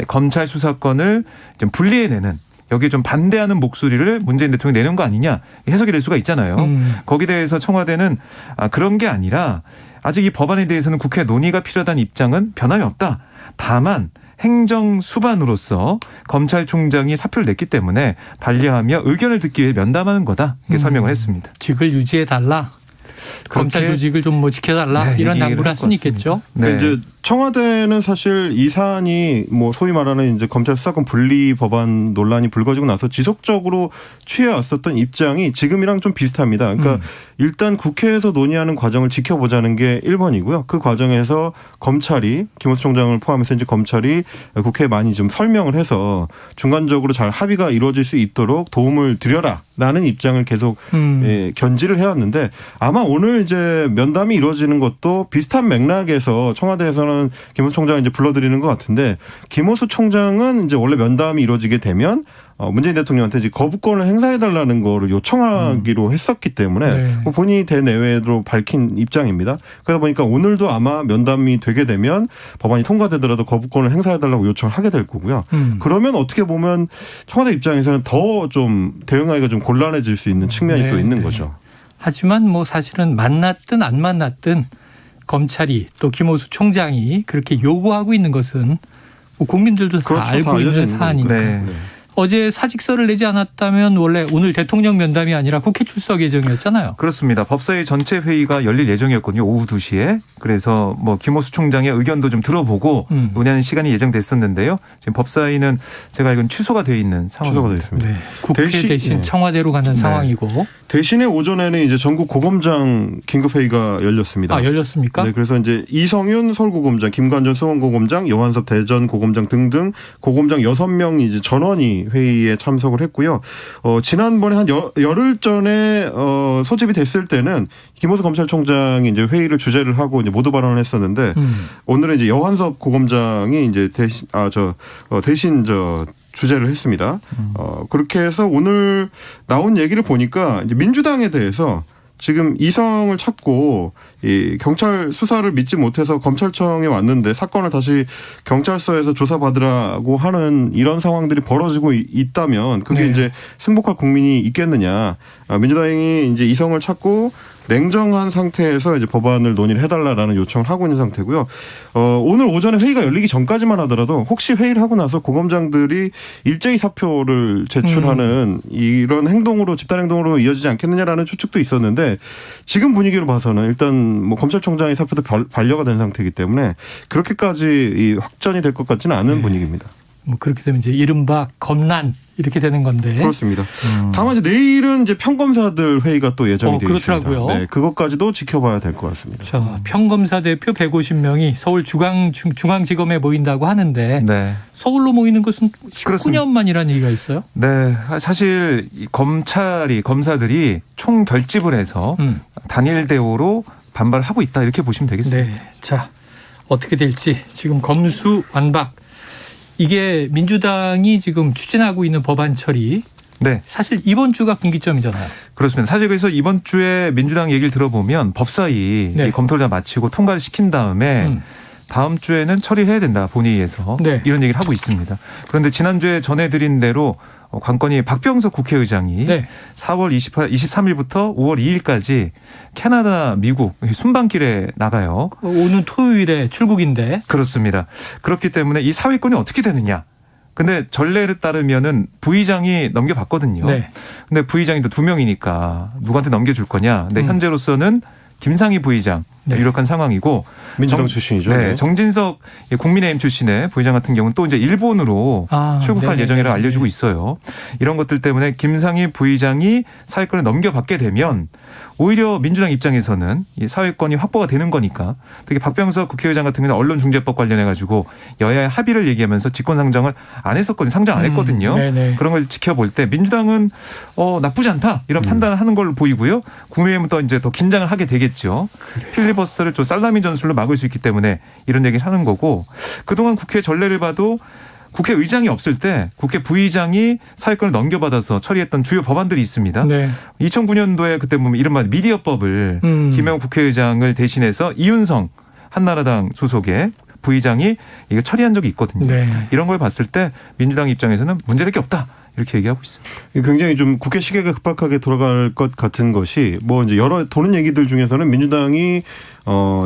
D: 검찰 수사권을 좀 분리해내는 여기에 좀 반대하는 목소리를 문재인 대통령이 내는 거 아니냐 해석이 될 수가 있잖아요. 거기에 대해서 청와대는 그런 게 아니라 아직 이 법안에 대해서는 국회 논의가 필요하다는 입장은 변함이 없다. 다만 행정 수반으로서 검찰총장이 사표를 냈기 때문에 반려하며 의견을 듣기 위해 면담하는 거다. 이렇게 설명을 했습니다.
B: 직을 유지해달라. 검찰 조직을 좀 뭐 지켜달라.
D: 네,
B: 이런
D: 얘기를
B: 당부를 할
D: 할
B: 수는
D: 것 같습니다.
B: 있겠죠.
C: 그러니까
D: 네.
C: 이제 청와대는 사실 이 사안이 뭐 소위 말하는 이제 검찰 수사권 분리 법안 논란이 불거지고 나서 지속적으로 취해왔었던 입장이 지금이랑 좀 비슷합니다. 그러니까 일단 국회에서 논의하는 과정을 지켜보자는 게 1번이고요. 그 과정에서 검찰이 김호수 총장을 포함해서 이제 검찰이 국회에 많이 좀 설명을 해서 중간적으로 잘 합의가 이루어질 수 있도록 도움을 드려라라는 입장을 계속 견지를 해왔는데 아마 오늘 이제 면담이 이루어지는 것도 비슷한 맥락에서 청와대에서는 그러면 김호수 총장 이제 불러드리는 것 같은데 김호수 총장은 이제 원래 면담이 이루어지게 되면 문재인 대통령한테 이제 거부권을 행사해달라는 거를 요청하기로 했었기 때문에
B: 네.
C: 본인이 대내외로 밝힌 입장입니다. 그러다 보니까 오늘도 아마 면담이 되게 되면 법안이 통과되더라도 거부권을 행사해달라고 요청하게 될 거고요. 그러면 어떻게 보면 청와대 입장에서는 더 좀 대응하기가 좀 곤란해질 수 있는 측면이
B: 네,
C: 또 있는
B: 네.
C: 거죠.
B: 하지만 뭐 사실은 만났든 안 만났든 검찰이 또 김호수 총장이 그렇게 요구하고 있는 것은 뭐 국민들도 다
C: 그렇죠.
B: 알고
C: 다
B: 있는
C: 알려져 있는
B: 사안이니까.
D: 네.
B: 어제 사직서를 내지 않았다면 원래 오늘 대통령 면담이 아니라 국회 출석 예정이었잖아요.
D: 그렇습니다. 법사위 전체 회의가 열릴 예정이었거든요. 오후 2시에. 그래서 뭐 김호수 총장의 의견도 좀 들어보고 논의하는 시간이 예정됐었는데요. 지금 법사위는 제가 알기로는 취소가 되어 있는 상황입니다.
C: 취소가 되어 있습니다.
B: 네. 국회 대신
C: 네.
B: 청와대로 가는 상황이고.
C: 대신에 오전에는 이제 전국 고검장 긴급회의가 열렸습니다.
B: 아, 열렸습니까?
C: 네, 그래서 이제 이성윤 서울고검장, 김관전 수원고검장, 요한섭 대전고검장 등등 고검장 6명 이제 전원이 회의에 참석을 했고요. 지난번에 한 열흘 전에 소집이 됐을 때는 김호수 검찰총장이 이제 회의를 주재를 하고 이제 모두 발언을 했었는데 오늘은 이제 여한섭 고검장이 이제 대신 주재를 했습니다. 그렇게 해서 오늘 나온 얘기를 보니까 이제 민주당에 대해서 지금 이성을 찾고 이 경찰 수사를 믿지 못해서 검찰청에 왔는데 사건을 다시 경찰서에서 조사받으라고 하는 이런 상황들이 벌어지고 있다면 그게
B: 네.
C: 이제 승복할 국민이 있겠느냐. 민주당이 이제 이성을 찾고 냉정한 상태에서 이제 법안을 논의를 해달라라는 요청을 하고 있는 상태고요. 오늘 오전에 회의가 열리기 전까지만 하더라도 혹시 회의를 하고 나서 고검장들이 일제히 사표를 제출하는 이런 행동으로 집단 행동으로 이어지지 않겠느냐라는 추측도 있었는데 지금 분위기로 봐서는 일단 뭐 검찰총장의 사표도 반려가 된 상태이기 때문에 그렇게까지 이 확전이 될 것 같지는 않은 분위기입니다.
B: 뭐 그렇게 되면 이제 이른바 검난 이렇게 되는 건데.
C: 그렇습니다. 다만 이제 내일은 이제 평검사들 회의가 또 예정이 되어 있습니다.
B: 그렇더라고요.
C: 네, 그것까지도 지켜봐야 될 것 같습니다.
B: 자, 평검사 대표 150명이 서울 중앙지검에 모인다고 하는데
D: 네.
B: 서울로 모이는 것은
D: 그렇습니다.
B: 19년 만이라는 얘기가 있어요.
D: 네. 사실 이 검사들이 총 결집을 해서 단일 대우로 반발하고 있다 이렇게 보시면 되겠습니다.
B: 네. 자, 어떻게 될지 지금 검수완박. 이게 민주당이 지금 추진하고 있는 법안 처리.
D: 네.
B: 사실 이번 주가 분기점이잖아요.
D: 그렇습니다. 사실 그래서 이번 주에 민주당 얘기를 들어보면 법사위
B: 네.
D: 이 검토를 다 마치고 통과를 시킨 다음에 다음 주에는 처리해야 된다 본회의에서
B: 네.
D: 이런 얘기를 하고 있습니다. 그런데 지난주에 전해드린 대로 관건이 박병석 국회의장이
B: 네.
D: 4월 23일부터 5월 2일까지 캐나다, 미국 순방길에 나가요.
B: 오는 토요일에 출국인데.
D: 그렇습니다. 그렇기 때문에 이 사회권이 어떻게 되느냐. 근데 전례를 따르면은 부의장이 넘겨받거든요.
B: 네.
D: 근데 부의장이 또 2명이니까 누구한테 넘겨줄 거냐. 근데 현재로서는 김상희 부의장
B: 네.
D: 유력한 상황이고
C: 민주당 출신이죠.
D: 네,
C: 네.
D: 정진석 국민의힘 출신의 부의장 같은 경우는 또 이제 일본으로 출국할
B: 네네네.
D: 예정이라고 알려지고 있어요. 이런 것들 때문에 김상희 부의장이 사회권을 넘겨받게 되면 오히려 민주당 입장에서는 이 사회권이 확보가 되는 거니까 특히 박병석 국회의장 같은 경우는 언론중재법 관련해 가지고 여야의 합의를 얘기하면서 직권상정을 안 했었거든요. 상정 안 했거든요.
B: 네네.
D: 그런 걸 지켜볼 때 민주당은 나쁘지 않다 이런 판단을 하는 걸로 보이고요. 국민의힘은 또 이제 더 긴장을 하게 되겠죠. 필리버스터를 좀 살라미 전술로 막을 수 있기 때문에 이런 얘기를 하는 거고 그동안 국회 전례를 봐도 국회의장이 없을 때 국회 부의장이 사회권을 넘겨받아서 처리했던 주요 법안들이 있습니다.
B: 네.
D: 2009년도에 그때 보면 이른바 미디어법을 김영우 국회의장을 대신해서 이윤성 한나라당 소속의 부의장이 이거 처리한 적이 있거든요.
B: 네.
D: 이런 걸 봤을 때 민주당 입장에서는 문제될 게 없다. 이렇게 얘기하고 있습니다.
C: 굉장히 좀 국회 시계가 급박하게 돌아갈 것 같은 것이 뭐 이제 여러 도는 얘기들 중에서는 민주당이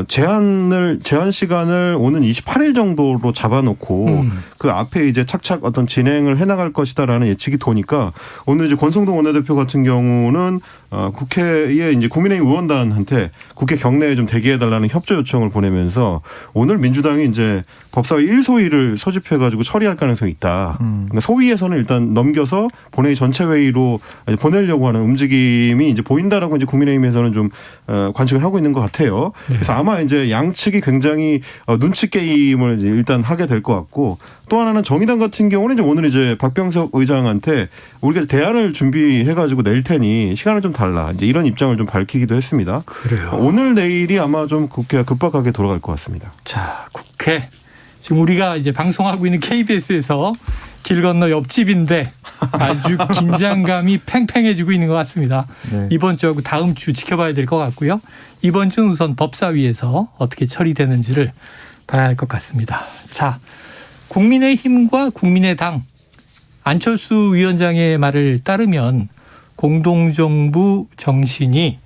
C: 제한 시간을 오는 28일 정도로 잡아놓고 그 앞에 이제 착착 어떤 진행을 해나갈 것이다라는 예측이 도니까 오늘 이제 권성동 원내대표 같은 경우는 국회에 이제 국민의힘 의원단한테 국회 경내에 좀 대기해달라는 협조 요청을 보내면서 오늘 민주당이 이제 법사위 1소위를 소집해가지고 처리할 가능성이 있다. 그러니까 소위에서는 일단 넘겨서 본회의 전체 회의로 보내려고 하는 움직임이 이제 보인다라고 이제 국민의힘에서는 좀 관측을 하고 있는 것 같아요. 그래서 아마 이제 양측이 굉장히 눈치 게임을 이제 일단 하게 될 것 같고 또 하나는 정의당 같은 경우는 이제 오늘 이제 박병석 의장한테 우리가 대안을 준비해가지고 낼 테니 시간을 좀 달라 이제 이런 입장을 좀 밝히기도 했습니다.
B: 그래요.
C: 오늘 내일이 아마 좀 국회가 급박하게 돌아갈 것 같습니다.
B: 자, 국회. 지금 우리가 이제 방송하고 있는 KBS에서 길 건너 옆집인데 아주 긴장감이 팽팽해지고 있는 것 같습니다.
D: 네.
B: 이번 주하고 다음 주 지켜봐야 될 것 같고요. 이번 주는 우선 법사위에서 어떻게 처리되는지를 봐야 할 것 같습니다. 자, 국민의힘과 국민의당 안철수 위원장의 말을 따르면 공동정부 정신이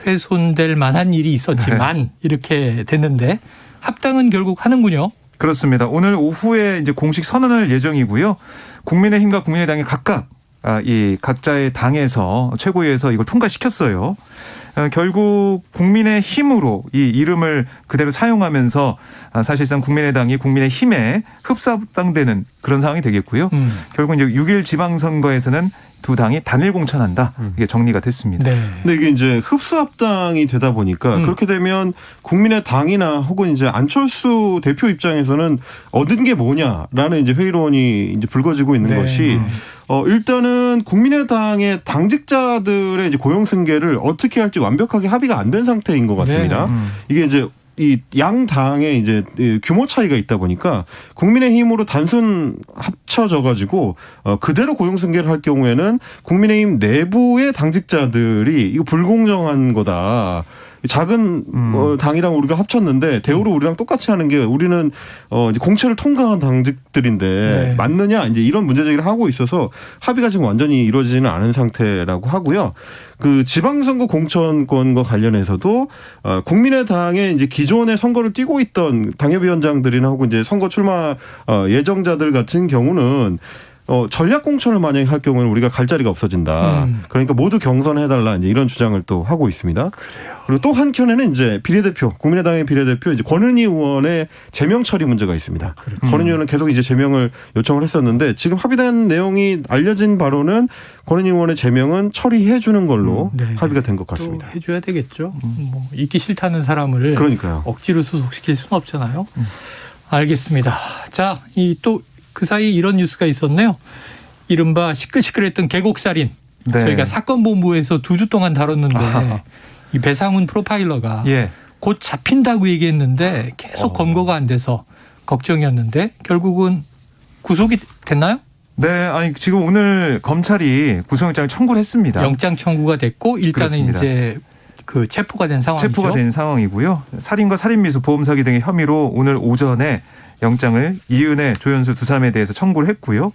B: 훼손될 만한 일이 있었지만 이렇게 됐는데 합당은 결국 하는군요.
D: 그렇습니다. 오늘 오후에 이제 공식 선언할 예정이고요. 국민의힘과 국민의당이 각각 이 각자의 당에서 최고위에서 이걸 통과시켰어요. 결국 국민의힘으로 이 이름을 그대로 사용하면서 사실상 국민의당이 국민의힘에 흡수합당되는 그런 상황이 되겠고요. 결국 이제 6일 지방선거에서는 두 당이 단일 공천한다. 이게 정리가 됐습니다.
B: 네.
C: 근데 이게 이제 흡수합당이 되다 보니까 그렇게 되면 국민의당이나 혹은 이제 안철수 대표 입장에서는 얻은 게 뭐냐라는 이제 회의론이 이제 불거지고 있는
B: 네.
C: 것이 일단은 국민의당의 당직자들의 이제 고용 승계를 어떻게 할지 완벽하게 합의가 안 된 상태인 것 같습니다. 이게 이제 이 양 당의 이제 규모 차이가 있다 보니까 국민의힘으로 단순 합쳐져 가지고 그대로 고용 승계를 할 경우에는 국민의힘 내부의 당직자들이 이거 불공정한 거다. 작은 당이랑 우리가 합쳤는데 대우를 우리랑 똑같이 하는 게 우리는 이제 공채를 통과한 당직들인데
B: 네.
C: 맞느냐 이제 이런 문제 제기를 하고 있어서 합의가 지금 완전히 이루어지지는 않은 상태라고 하고요. 그 지방선거 공천권과 관련해서도 국민의당의 이제 기존의 선거를 뛰고 있던 당협위원장들이나 혹은 이제 선거 출마 예정자들 같은 경우는 전략 공천을 만약에 할 경우는 우리가 갈 자리가 없어진다. 그러니까 모두 경선해달라 이제 이런 주장을 또 하고 있습니다.
B: 그래요.
C: 그리고 또 한켠에는 이제 비례대표, 국민의당의 비례대표 이제 권은희 의원의 제명 처리 문제가 있습니다. 권은희 의원은 계속 이제 제명을 요청을 했었는데 지금 합의된 내용이 알려진 바로는 권은희 의원의 제명은 처리해 주는 걸로
B: 네.
C: 합의가 된 것
B: 또
C: 같습니다.
B: 해줘야 되겠죠. 뭐 있기 싫다는 사람을
C: 그러니까요.
B: 억지로 수속시킬 수는 없잖아요. 알겠습니다. 자, 이 또 그 사이 이런 뉴스가 있었네요. 이른바 시끌시끌했던 계곡살인.
D: 네.
B: 저희가 사건본부에서 2주 동안 다뤘는데 이 배상훈 프로파일러가
D: 예.
B: 곧 잡힌다고 얘기했는데 계속 검거가 안 돼서 걱정이었는데 결국은 구속이 됐나요?
D: 네, 아니 지금 오늘 검찰이 구속영장을 청구를 했습니다.
B: 영장 청구가 됐고 일단은
D: 그렇습니다.
B: 이제 그 체포가 된 상황이죠.
D: 체포가 된 상황이고요. 살인과 살인미수 보험사기 등의 혐의로 오늘 오전에 영장을 이은혜, 조현수 두 사람에 대해서 청구를 했고요.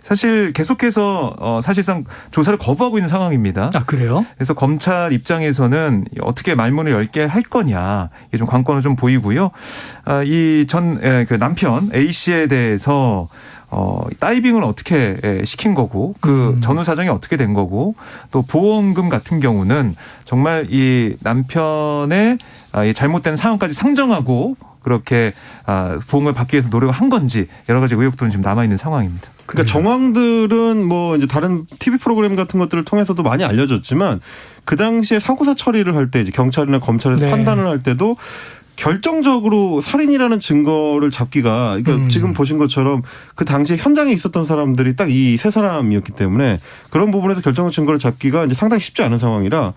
D: 사실 계속해서 사실상 조사를 거부하고 있는 상황입니다.
B: 아, 그래요?
D: 그래서 검찰 입장에서는 어떻게 말문을 열게 할 거냐 이게 좀 관건을 좀 보이고요. 이 전 그 남편 A 씨에 대해서 다이빙을 어떻게 시킨 거고 그 전후 사정이 어떻게 된 거고 또 보험금 같은 경우는 정말 이 남편의 이 잘못된 상황까지 상정하고 그렇게 보험을 받기 위해서 노력을 한 건지 여러 가지 의혹들은 지금 남아 있는 상황입니다.
C: 그러니까 정황들은 뭐 이제 다른 TV 프로그램 같은 것들을 통해서도 많이 알려졌지만 그 당시에 사고사 처리를 할 때 이제 경찰이나 검찰에서
B: 네.
C: 판단을 할 때도 결정적으로 살인이라는 증거를 잡기가 그러니까 지금 보신 것처럼 그 당시에 현장에 있었던 사람들이 딱 이 세 사람이었기 때문에 그런 부분에서 결정적 증거를 잡기가 이제 상당히 쉽지 않은 상황이라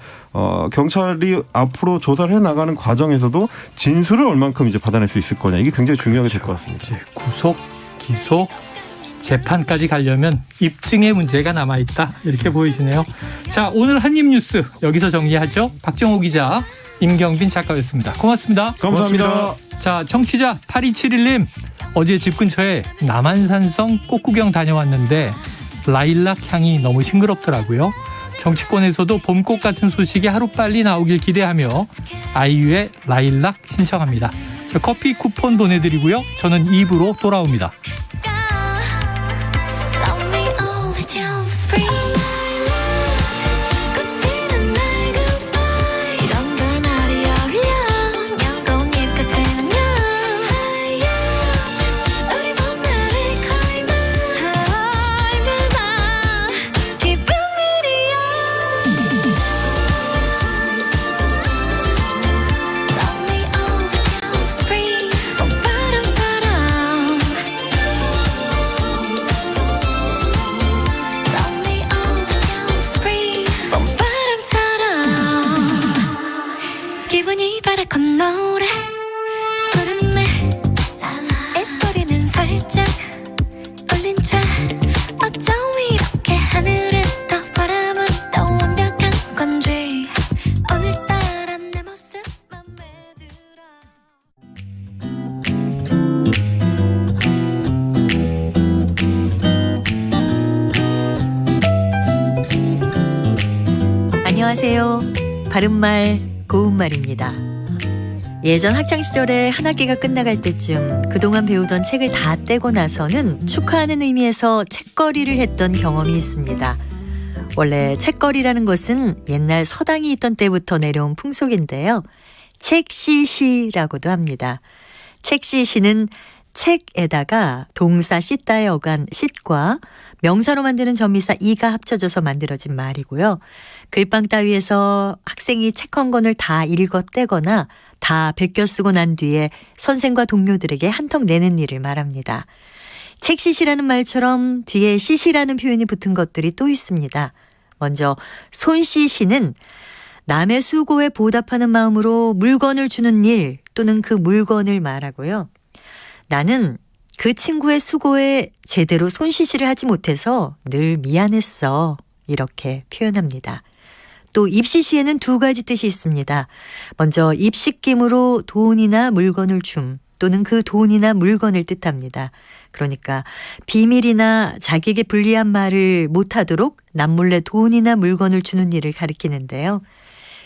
C: 경찰이 앞으로 조사를 해 나가는 과정에서도 진술을 얼만큼 이제 받아낼 수 있을 거냐 이게 굉장히 중요하게 될 것 같습니다.
B: 이제 구속, 기소, 재판까지 가려면 입증의 문제가 남아있다. 이렇게 보이시네요. 자, 오늘 한입뉴스 여기서 정리하죠. 박정호 기자, 임경빈 작가였습니다. 고맙습니다.
C: 감사합니다.
B: 자, 청취자 8271님. 어제 집 근처에 남한산성 꽃구경 다녀왔는데 라일락 향이 너무 싱그럽더라고요. 정치권에서도 봄꽃 같은 소식이 하루빨리 나오길 기대하며 아이유의 라일락 신청합니다. 커피 쿠폰 보내드리고요. 저는 2부로 돌아옵니다.
F: Love me all with your spring 꽃이란 날 goodbye 이런 별날이 어울려 연꽃잎 같은 안녕 우리 봄날의 클라이막스 얼마나 기쁜 일이야 Love me
G: 안녕하세요. 바른말 고운말입니다. 예전 학창시절에 한 학기가 끝나갈 때쯤 그동안 배우던 책을 다 떼고 나서는 축하하는 의미에서 책거리를 했던 경험이 있습니다. 원래 책거리라는 것은 옛날 서당이 있던 때부터 내려온 풍속인데요. 책시시라고도 합니다. 책시시는 책에다가 동사 씻다의 어간 씻과 명사로 만드는 전미사 이가 합쳐져서 만들어진 말이고요. 글방 따위에서 학생이 책 한 권을 다 읽어 떼거나 다 베껴 쓰고 난 뒤에 선생과 동료들에게 한턱 내는 일을 말합니다. 책시시라는 말처럼 뒤에 시시라는 표현이 붙은 것들이 또 있습니다. 먼저 손시시는 남의 수고에 보답하는 마음으로 물건을 주는 일 또는 그 물건을 말하고요. 나는 그 친구의 수고에 제대로 손시시를 하지 못해서 늘 미안했어. 이렇게 표현합니다. 또 입시시에는 두 가지 뜻이 있습니다. 먼저 입시김으로 돈이나 물건을 줌 또는 그 돈이나 물건을 뜻합니다. 그러니까 비밀이나 자기에게 불리한 말을 못하도록 남몰래 돈이나 물건을 주는 일을 가리키는데요.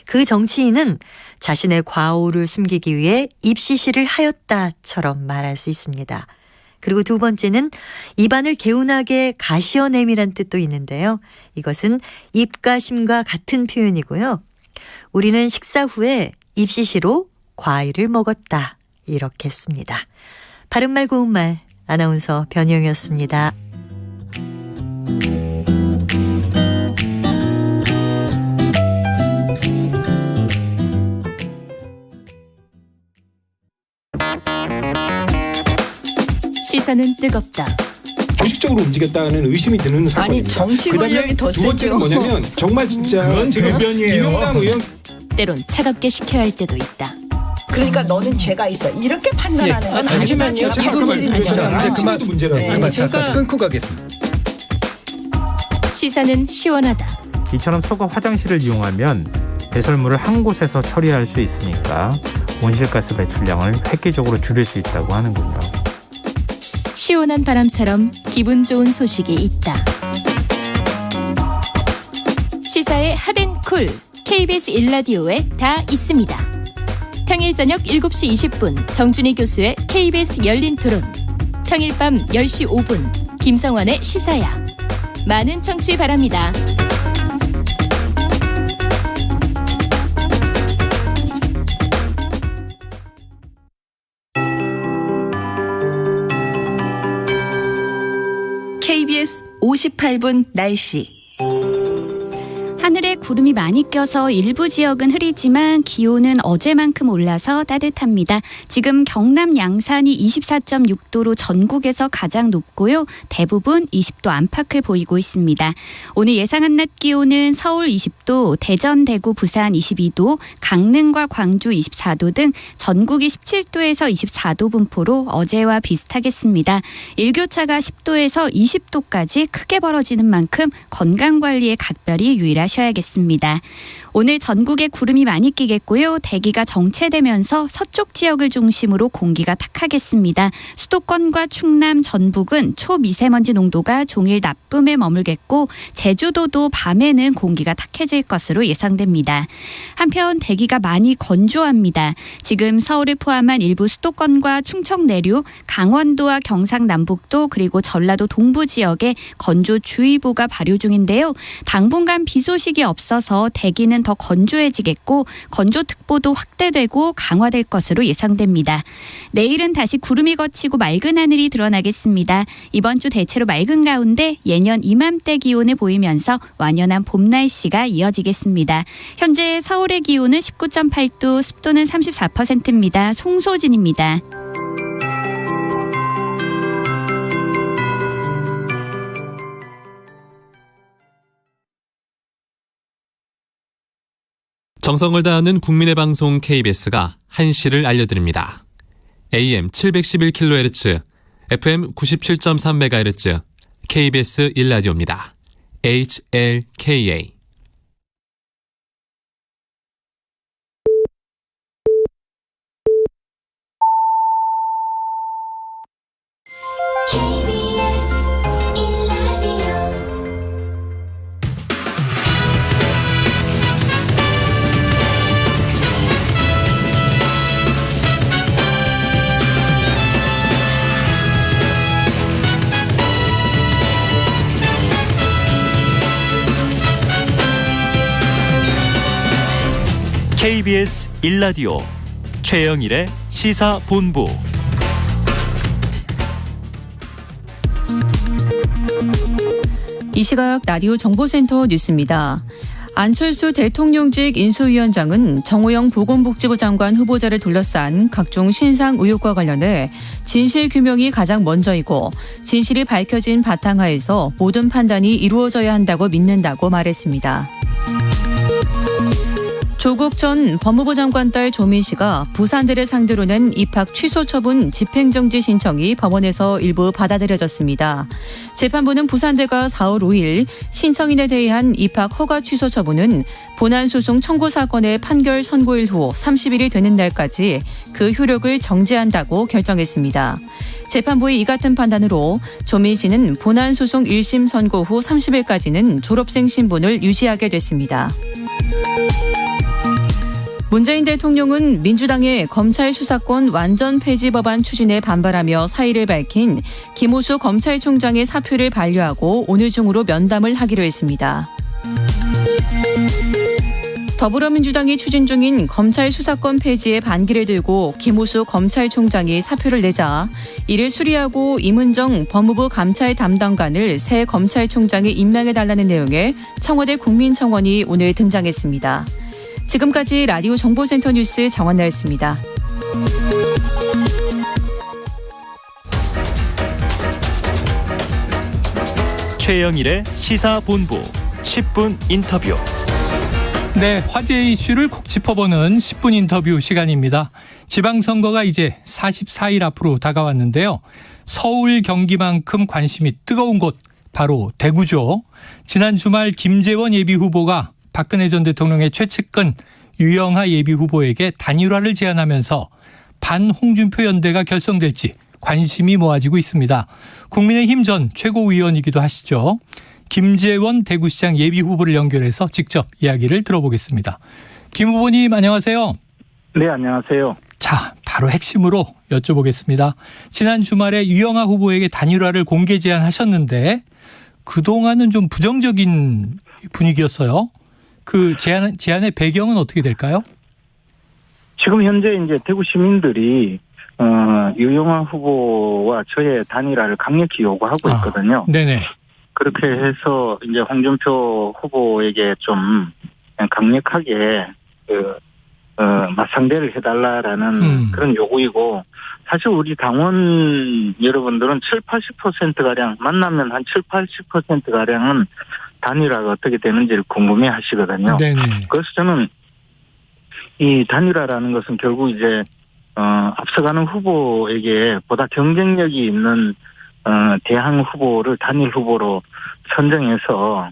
G: 그 정치인은 자신의 과오를 숨기기 위해 입시시를 하였다처럼 말할 수 있습니다. 그리고 두 번째는 입안을 개운하게 가시어냄이란 뜻도 있는데요. 이것은 입가심과 같은 표현이고요. 우리는 식사 후에 입시시로 과일을 먹었다 이렇게 씁니다. 바른말 고운말 아나운서 변희영이었습니다.
H: 시선은 뜨겁다.
I: 조직적으로 움직였다는 의심이 드는 사건입니다.
J: 아니 정치 권력이 더
I: 두 번째는
J: 세죠.
I: 뭐냐면 정말 진짜
A: 그건
I: 지금
A: 대변이에요.
I: 김영남 의원
H: 때론 차갑게 식혀야 할 때도 있다.
J: 그러니까 너는 죄가 있어. 이렇게 판단하는 건
I: 잠시만요. 이제 그만 문제라고.
J: 네.
I: 그만
J: 잠깐
I: 끊고 가겠습니다.
H: 시사는 시원하다.
K: 이처럼 소가 화장실을 이용하면 배설물을 한 곳에서 처리할 수 있으니까 온실가스 배출량을 획기적으로 줄일 수 있다고 하는군요.
H: 시원한 바람처럼 기분 좋은 소식이 있다. 시사의 핫앤쿨 KBS 1라디오에 다 있습니다. 평일 저녁 7시 20분 정준희 교수의 KBS 열린 토론, 평일 밤 10시 5분 김성환의 시사야. 많은 청취 바랍니다.
G: KBS 58분 날씨.
L: 하늘에 구름이 많이 껴서 일부 지역은 흐리지만 기온은 어제만큼 올라서 따뜻합니다. 지금 경남 양산이 24.6도로 전국에서 가장 높고요. 대부분 20도 안팎을 보이고 있습니다. 오늘 예상 한낮 기온은 서울 20도, 대전, 대구, 부산 22도, 강릉과 광주 24도 등 전국이 17도에서 24도 분포로 어제와 비슷하겠습니다. 일교차가 10도에서 20도까지 크게 벌어지는 만큼 건강관리에 각별히 유의하셔야겠습니다. 오늘 전국에 구름이 많이 끼겠고요. 대기가 정체되면서 서쪽 지역을 중심으로 공기가 탁하겠습니다. 수도권과 충남, 전북은 초미세먼지 농도가 종일 나쁨에 머물겠고 제주도도 밤에는 공기가 탁해질 것으로 예상됩니다. 한편 대기가 많이 건조합니다. 지금 서울을 포함한 일부 수도권과 충청 내륙, 강원도와 경상남북도 그리고 전라도 동부 지역에 건조주의보가 발효 중인데요. 당분간 비 소식이 없어서 대기는 더 건조해지겠고 건조특보도 확대되고 강화될 것으로 예상됩니다. 내일은 다시 구름이 걷히고 맑은 하늘이 드러나겠습니다. 이번 주 대체로 맑은 가운데 예년 이맘때 기온을 보이면서 완연한 봄 날씨가 이어지겠습니다. 현재 서울의 기온은 19.8도, 습도는 34%입니다. 송소진입니다.
M: 정성을 다하는 국민의 방송 KBS가 한시를 알려드립니다. AM 711kHz, FM 97.3MHz, KBS 1라디오입니다. HLKA.
F: KBS 1라디오
A: KBS 1라디오 최영일의 시사본부.
N: 이 시각 라디오 정보센터 뉴스입니다. 안철수 대통령직 인수위원장은 정호영 보건복지부 장관 후보자를 둘러싼 각종 신상 의혹과 관련해 진실 규명이 가장 먼저이고 진실이 밝혀진 바탕하에서 모든 판단이 이루어져야 한다고 믿는다고 말했습니다. 조국 전 법무부 장관 딸 조민 씨가 부산대를 상대로 낸 입학 취소 처분 집행정지 신청이 법원에서 일부 받아들여졌습니다. 재판부는 부산대가 4월 5일 신청인에 대한 입학 허가 취소 처분은 본안소송 청구 사건의 판결 선고일 후 30일이 되는 날까지 그 효력을 정지한다고 결정했습니다. 재판부의 이 같은 판단으로 조민 씨는 본안소송 1심 선고 후 30일까지는 졸업생 신분을 유지하게 됐습니다. 문재인 대통령은 민주당의 검찰 수사권 완전 폐지 법안 추진에 반발하며 사의를 밝힌 김호수 검찰총장의 사표를 반려하고 오늘 중으로 면담을 하기로 했습니다. 더불어민주당이 추진 중인 검찰 수사권 폐지에 반기를 들고 김호수 검찰총장이 사표를 내자 이를 수리하고 임은정 법무부 감찰 담당관을 새 검찰총장에 임명해달라는 내용의 청와대 국민청원이 오늘 등장했습니다. 지금까지 라디오 정보센터 뉴스 정원나였습니다.
A: 최영일의 시사본부 10분 인터뷰.
B: 네, 화제 이슈를 콕 짚어보는 10분 인터뷰 시간입니다. 지방선거가 이제 44일 앞으로 다가왔는데요. 서울, 경기만큼 관심이 뜨거운 곳 바로 대구죠. 지난 주말 김재원 예비후보가 박근혜 전 대통령의 최측근 유영하 예비후보에게 단일화를 제안하면서 반홍준표 연대가 결성될지 관심이 모아지고 있습니다. 국민의힘 전 최고위원이기도 하시죠. 김재원 대구시장 예비후보를 연결해서 직접 이야기를 들어보겠습니다. 김 후보님 안녕하세요.
O: 네, 안녕하세요.
B: 자, 바로 핵심으로 여쭤보겠습니다. 지난 주말에 유영하 후보에게 단일화를 공개 제안하셨는데 그동안은 좀 부정적인 분위기였어요. 그 제안의 배경은 어떻게 될까요?
O: 지금 현재 이제 대구 시민들이 유영하 후보와 저의 단일화를 강력히 요구하고 있거든요.
B: 네네.
O: 그렇게 해서 이제 홍준표 후보에게 좀 강력하게 맞상대를 해달라라는 그런 요구이고, 사실 우리 당원 여러분들은 70-80%가량 만나면 한 70-80%가량은 단일화가 어떻게 되는지를 궁금해 하시거든요.
B: 네네.
O: 그래서 저는 이 단일화라는 것은 결국 이제 앞서가는 후보에게 보다 경쟁력이 있는 대항 후보를 단일 후보로 선정해서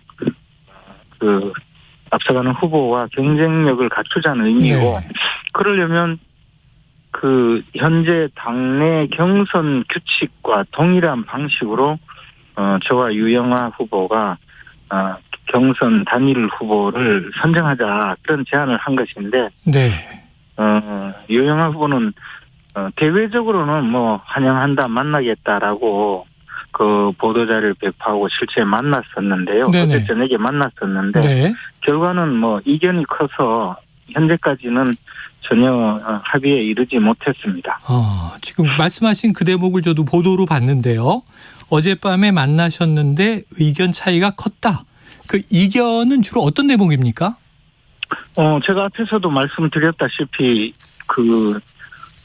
O: 그 앞서가는 후보와 경쟁력을 갖추자는 의미고, 네. 그러려면 그 현재 당내 경선 규칙과 동일한 방식으로 저와 유영하 후보가 경선 단일 후보를 선정하자, 그런 제안을 한 것인데,
B: 네.
O: 유영하 후보는 대외적으로는 뭐 환영한다, 만나겠다라고 그 보도자료를 배포하고 실제 만났었는데요.
B: 네네.
O: 어제 저녁에 만났었는데,
B: 네.
O: 결과는 뭐 이견이 커서 현재까지는 전혀 합의에 이르지 못했습니다.
B: 지금 말씀하신 그 대목을 저도 보도로 봤는데요. 어젯밤에 만나셨는데 의견 차이가 컸다. 그 이견은 주로 어떤 대목입니까?
O: 제가 앞에서도 말씀드렸다시피 그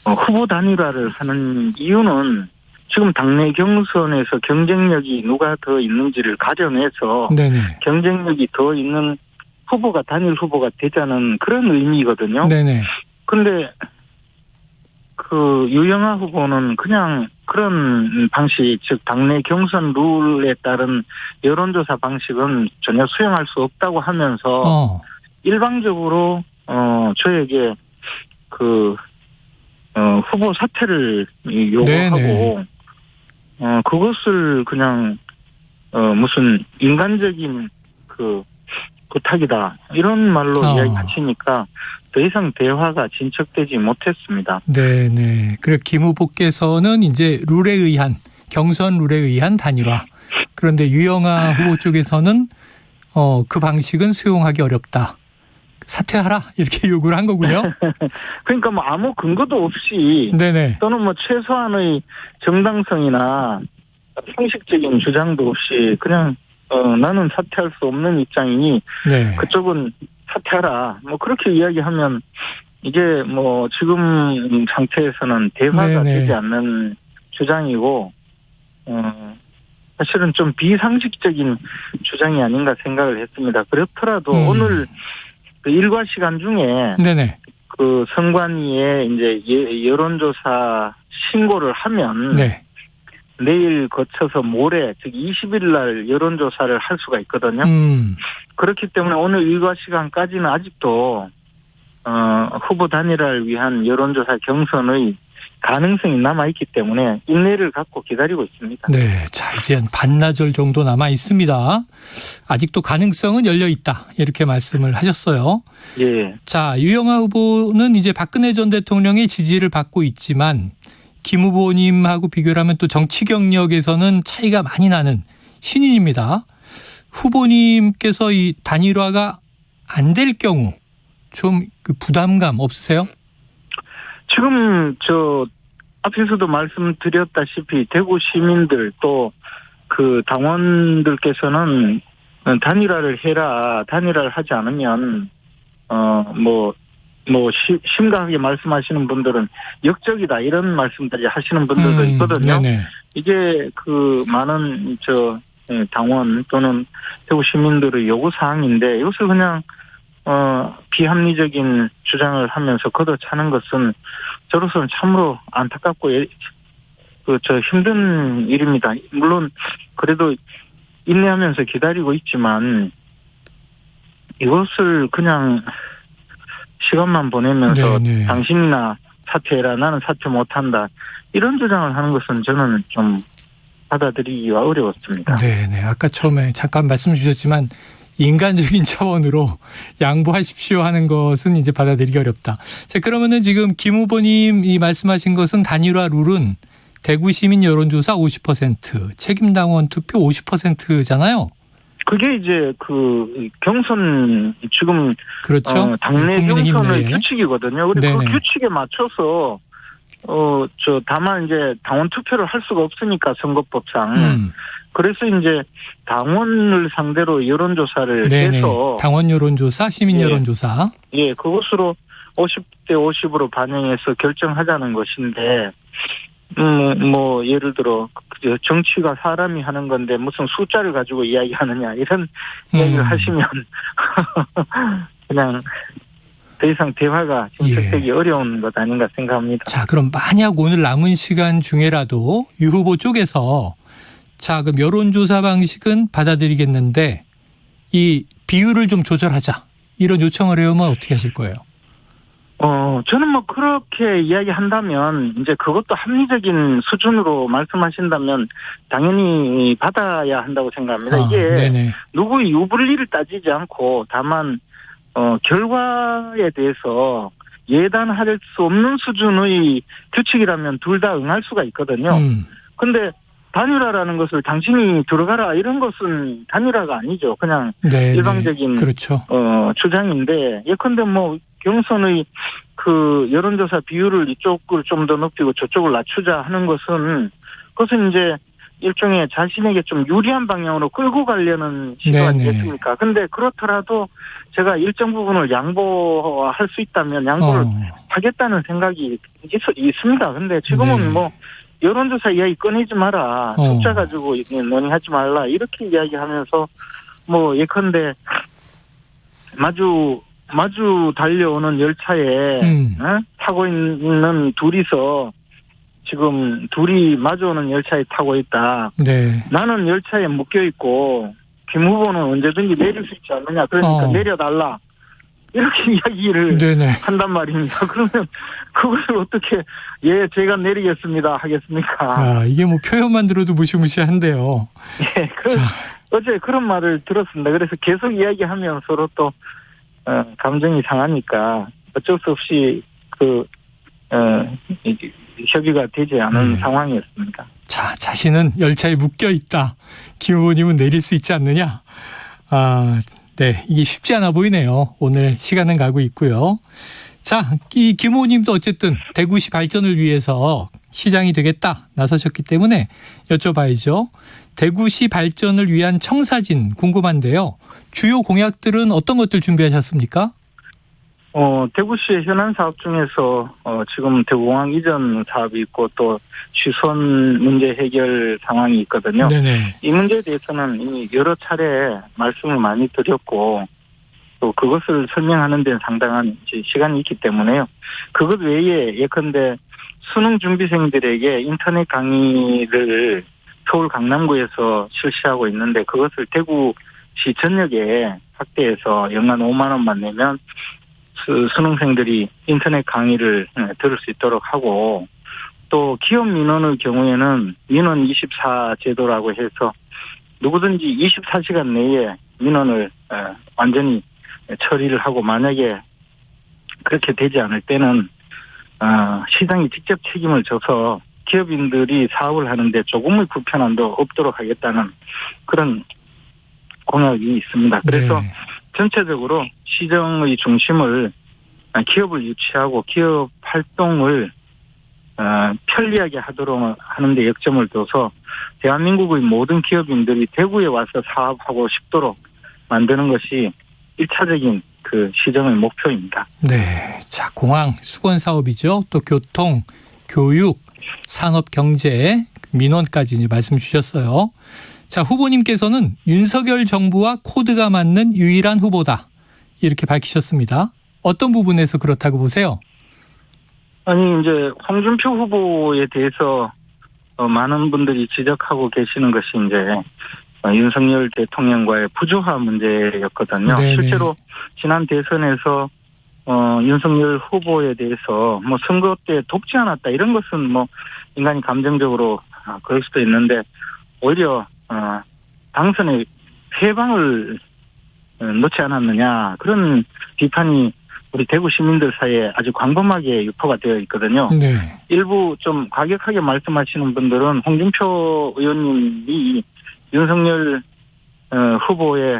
O: 후보 단일화를 하는 이유는 지금 당내 경선에서 경쟁력이 누가 더 있는지를 가려내서, 네네. 경쟁력이 더 있는 후보가 단일 후보가 되자는 그런 의미거든요.
B: 네네.
O: 근데 그 유영하 후보는 그냥 그런 방식, 즉 당내 경선 룰에 따른 여론조사 방식은 전혀 수용할 수 없다고 하면서 일방적으로 저에게 그 후보 사퇴를 요구하고, 그것을 그냥 무슨 인간적인 그 부탁이다, 이런 말로 이야기하시니까 더 이상 대화가 진척되지 못했습니다.
B: 네네. 그래 김 후보께서는 이제 룰에 의한, 경선 룰에 의한 단일화. 그런데 유영하 후보 쪽에서는 그 방식은 수용하기 어렵다. 사퇴하라 이렇게 요구를 한 거군요.
O: 그러니까 뭐 아무 근거도 없이
B: 네네.
O: 또는 뭐 최소한의 정당성이나 상식적인 주장도 없이 그냥 나는 사퇴할 수 없는 입장이니
B: 네.
O: 그쪽은 사퇴하라. 뭐 그렇게 이야기하면 이게 뭐 지금 상태에서는 대화가
B: 네네.
O: 되지 않는 주장이고 사실은 좀 비상식적인 주장이 아닌가 생각을 했습니다. 그렇더라도 오늘 그 일과 시간 중에
B: 네네.
O: 그 선관위에 이제 여론조사 신고를 하면
B: 네.
O: 내일 거쳐서 모레 즉 20일 날 여론조사를 할 수가 있거든요. 그렇기 때문에 오늘 일과 시간까지는 아직도 후보 단일화를 위한 여론조사 경선의 가능성이 남아있기 때문에 인내를 갖고 기다리고 있습니다.
B: 네. 자, 이제 한 반나절 정도 남아 있습니다. 아직도 가능성은 열려 있다. 이렇게 말씀을 하셨어요.
O: 예.
B: 자, 유영하 후보는 이제 박근혜 전 대통령의 지지를 받고 있지만 김 후보님하고 비교를 하면 또 정치 경력에서는 차이가 많이 나는 신인입니다. 후보님께서 이 단일화가 안 될 경우 좀 그 부담감 없으세요?
O: 지금 앞에서도 말씀드렸다시피 대구 시민들 또 그 당원들께서는 단일화를 해라. 단일화를 하지 않으면 심각하게 말씀하시는 분들은 역적이다 이런 말씀까지 하시는 분들도 있거든요.
B: 네네.
O: 이게 그 많은 당원 또는 대구 시민들의 요구 사항인데 이것을 그냥 비합리적인 주장을 하면서 걷어차는 것은 저로서는 참으로 안타깝고 힘든 일입니다. 물론 그래도 인내하면서 기다리고 있지만 이것을 그냥 시간만 보내면서
B: 네네.
O: 당신이나 사퇴해라 나는 사퇴 못한다 이런 주장을 하는 것은 저는 좀 받아들이기가 어려웠습니다.
B: 네네. 아까 처음에 잠깐 말씀 주셨지만 인간적인 차원으로 양보하십시오 하는 것은 이제 받아들이기 어렵다. 자, 그러면은 지금 김 후보님이 말씀하신 것은 단일화 룰은 대구 시민 여론조사 50%, 책임당원 투표 50%잖아요.
O: 그게 이제 그 경선 지금
B: 그렇죠.
O: 당내
B: 국민의힘
O: 경선의
B: 내에.
O: 규칙이거든요. 그리고 그
B: 네네.
O: 규칙에 맞춰서 다만 이제 당원 투표를 할 수가 없으니까 선거법상. 그래서 이제 당원을 상대로 여론조사를
B: 네네.
O: 해서
B: 당원 여론조사, 시민 여론조사.
O: 예, 그것으로 50대 50으로 반영해서 결정하자는 것인데, 예를 들어, 정치가 사람이 하는 건데 무슨 숫자를 가지고 이야기하느냐, 이런 이야기를 하시면, 그냥 더 이상 대화가 진척되기 어려운 것 아닌가 생각합니다.
B: 자, 그럼 만약 오늘 남은 시간 중에라도 유 후보 쪽에서 자, 그럼 여론조사 방식은 받아들이겠는데 이 비율을 좀 조절하자. 이런 요청을 해오면 어떻게 하실 거예요?
O: 저는 뭐 그렇게 이야기한다면 이제 그것도 합리적인 수준으로 말씀하신다면 당연히 받아야 한다고 생각합니다. 이게
B: 네네.
O: 누구의 유불리를 따지지 않고 다만 결과에 대해서 예단할 수 없는 수준의 규칙이라면 둘 다 응할 수가 있거든요. 근데 단일화라는 것을 당신이 들어가라 이런 것은 단일화가 아니죠. 그냥
B: 네네.
O: 일방적인
B: 그렇죠.
O: 주장인데 예컨대 뭐 경선의 그 여론조사 비율을 이쪽을 좀 더 높이고 저쪽을 낮추자 하는 것은 그것은 이제 일종의 자신에게 좀 유리한 방향으로 끌고 가려는 시도 아니겠습니까? 근데 그렇더라도 제가 일정 부분을 양보할 수 있다면 양보를 하겠다는 생각이 있습니다. 근데 지금은 뭐 여론조사 이야기 꺼내지 마라. 숫자 가지고 논의하지 말라. 이렇게 이야기하면서 뭐 예컨대 마주 달려오는 열차에 타고 있는 둘이서 지금 둘이 마주오는 열차에 타고 있다.
B: 네.
O: 나는 열차에 묶여 있고 김 후보는 언제든지 내릴 수 있지 않느냐. 그러니까 내려달라. 이렇게 이야기를 한단 말입니다. 그러면 그것을 어떻게 제가 내리겠습니다 하겠습니까?
B: 이게 뭐 표현만 들어도 무시무시한데요.
O: 예, 어제 그런 말을 들었습니다. 그래서 계속 이야기하면 서로 또 감정이 상하니까 어쩔 수 없이 협의가 되지 않은 상황이었습니다.
B: 자, 자신은 열차에 묶여 있다. 김 후보님은 내릴 수 있지 않느냐? 네, 이게 쉽지 않아 보이네요. 오늘 시간은 가고 있고요. 자, 이 김 후보님도 어쨌든 대구시 발전을 위해서 시장이 되겠다 나서셨기 때문에 여쭤봐야죠. 대구시 발전을 위한 청사진 궁금한데요. 주요 공약들은 어떤 것들 준비하셨습니까?
O: 대구시의 현안 사업 중에서 지금 대구공항 이전 사업이 있고 또 취선 문제 해결 상황이 있거든요.
B: 네네.
O: 이 문제에 대해서는 이미 여러 차례 말씀을 많이 드렸고 또 그것을 설명하는 데는 상당한 시간이 있기 때문에요. 그것 외에 예컨대 수능 준비생들에게 인터넷 강의를 서울 강남구에서 실시하고 있는데 그것을 대구시 전역에 확대해서 연간 5만 원만 내면 수능생들이 인터넷 강의를 들을 수 있도록 하고 또 기업 민원의 경우에는 민원 24 제도라고 해서 누구든지 24시간 내에 민원을 완전히 처리를 하고 만약에 그렇게 되지 않을 때는 시장이 직접 책임을 져서 기업인들이 사업을 하는데 조금의 불편함도 없도록 하겠다는 그런 공약이 있습니다. 그래서
B: 네.
O: 전체적으로 시정의 중심을 기업을 유치하고 기업 활동을 편리하게 하도록 하는데 역점을 둬서 대한민국의 모든 기업인들이 대구에 와서 사업하고 싶도록 만드는 것이 1차적인 그 시정의 목표입니다.
B: 네. 자, 공항 수건 사업이죠. 또 교통, 교육, 산업, 경제, 민원까지 이제 말씀 주셨어요. 자, 후보님께서는 윤석열 정부와 코드가 맞는 유일한 후보다. 이렇게 밝히셨습니다. 어떤 부분에서 그렇다고 보세요?
O: 아니, 이제 홍준표 후보에 대해서 많은 분들이 지적하고 계시는 것이 이제 윤석열 대통령과의 부조화 문제였거든요.
B: 네네.
O: 실제로 지난 대선에서 윤석열 후보에 대해서 뭐 선거 때 돕지 않았다 이런 것은 뭐 인간이 감정적으로 그럴 수도 있는데 오히려 당선에 회방을 놓지 않았느냐 그런 비판이 우리 대구 시민들 사이에 아주 광범하게 유포가 되어 있거든요.
B: 네.
O: 일부 좀 과격하게 말씀하시는 분들은 홍준표 의원님이 윤석열 후보의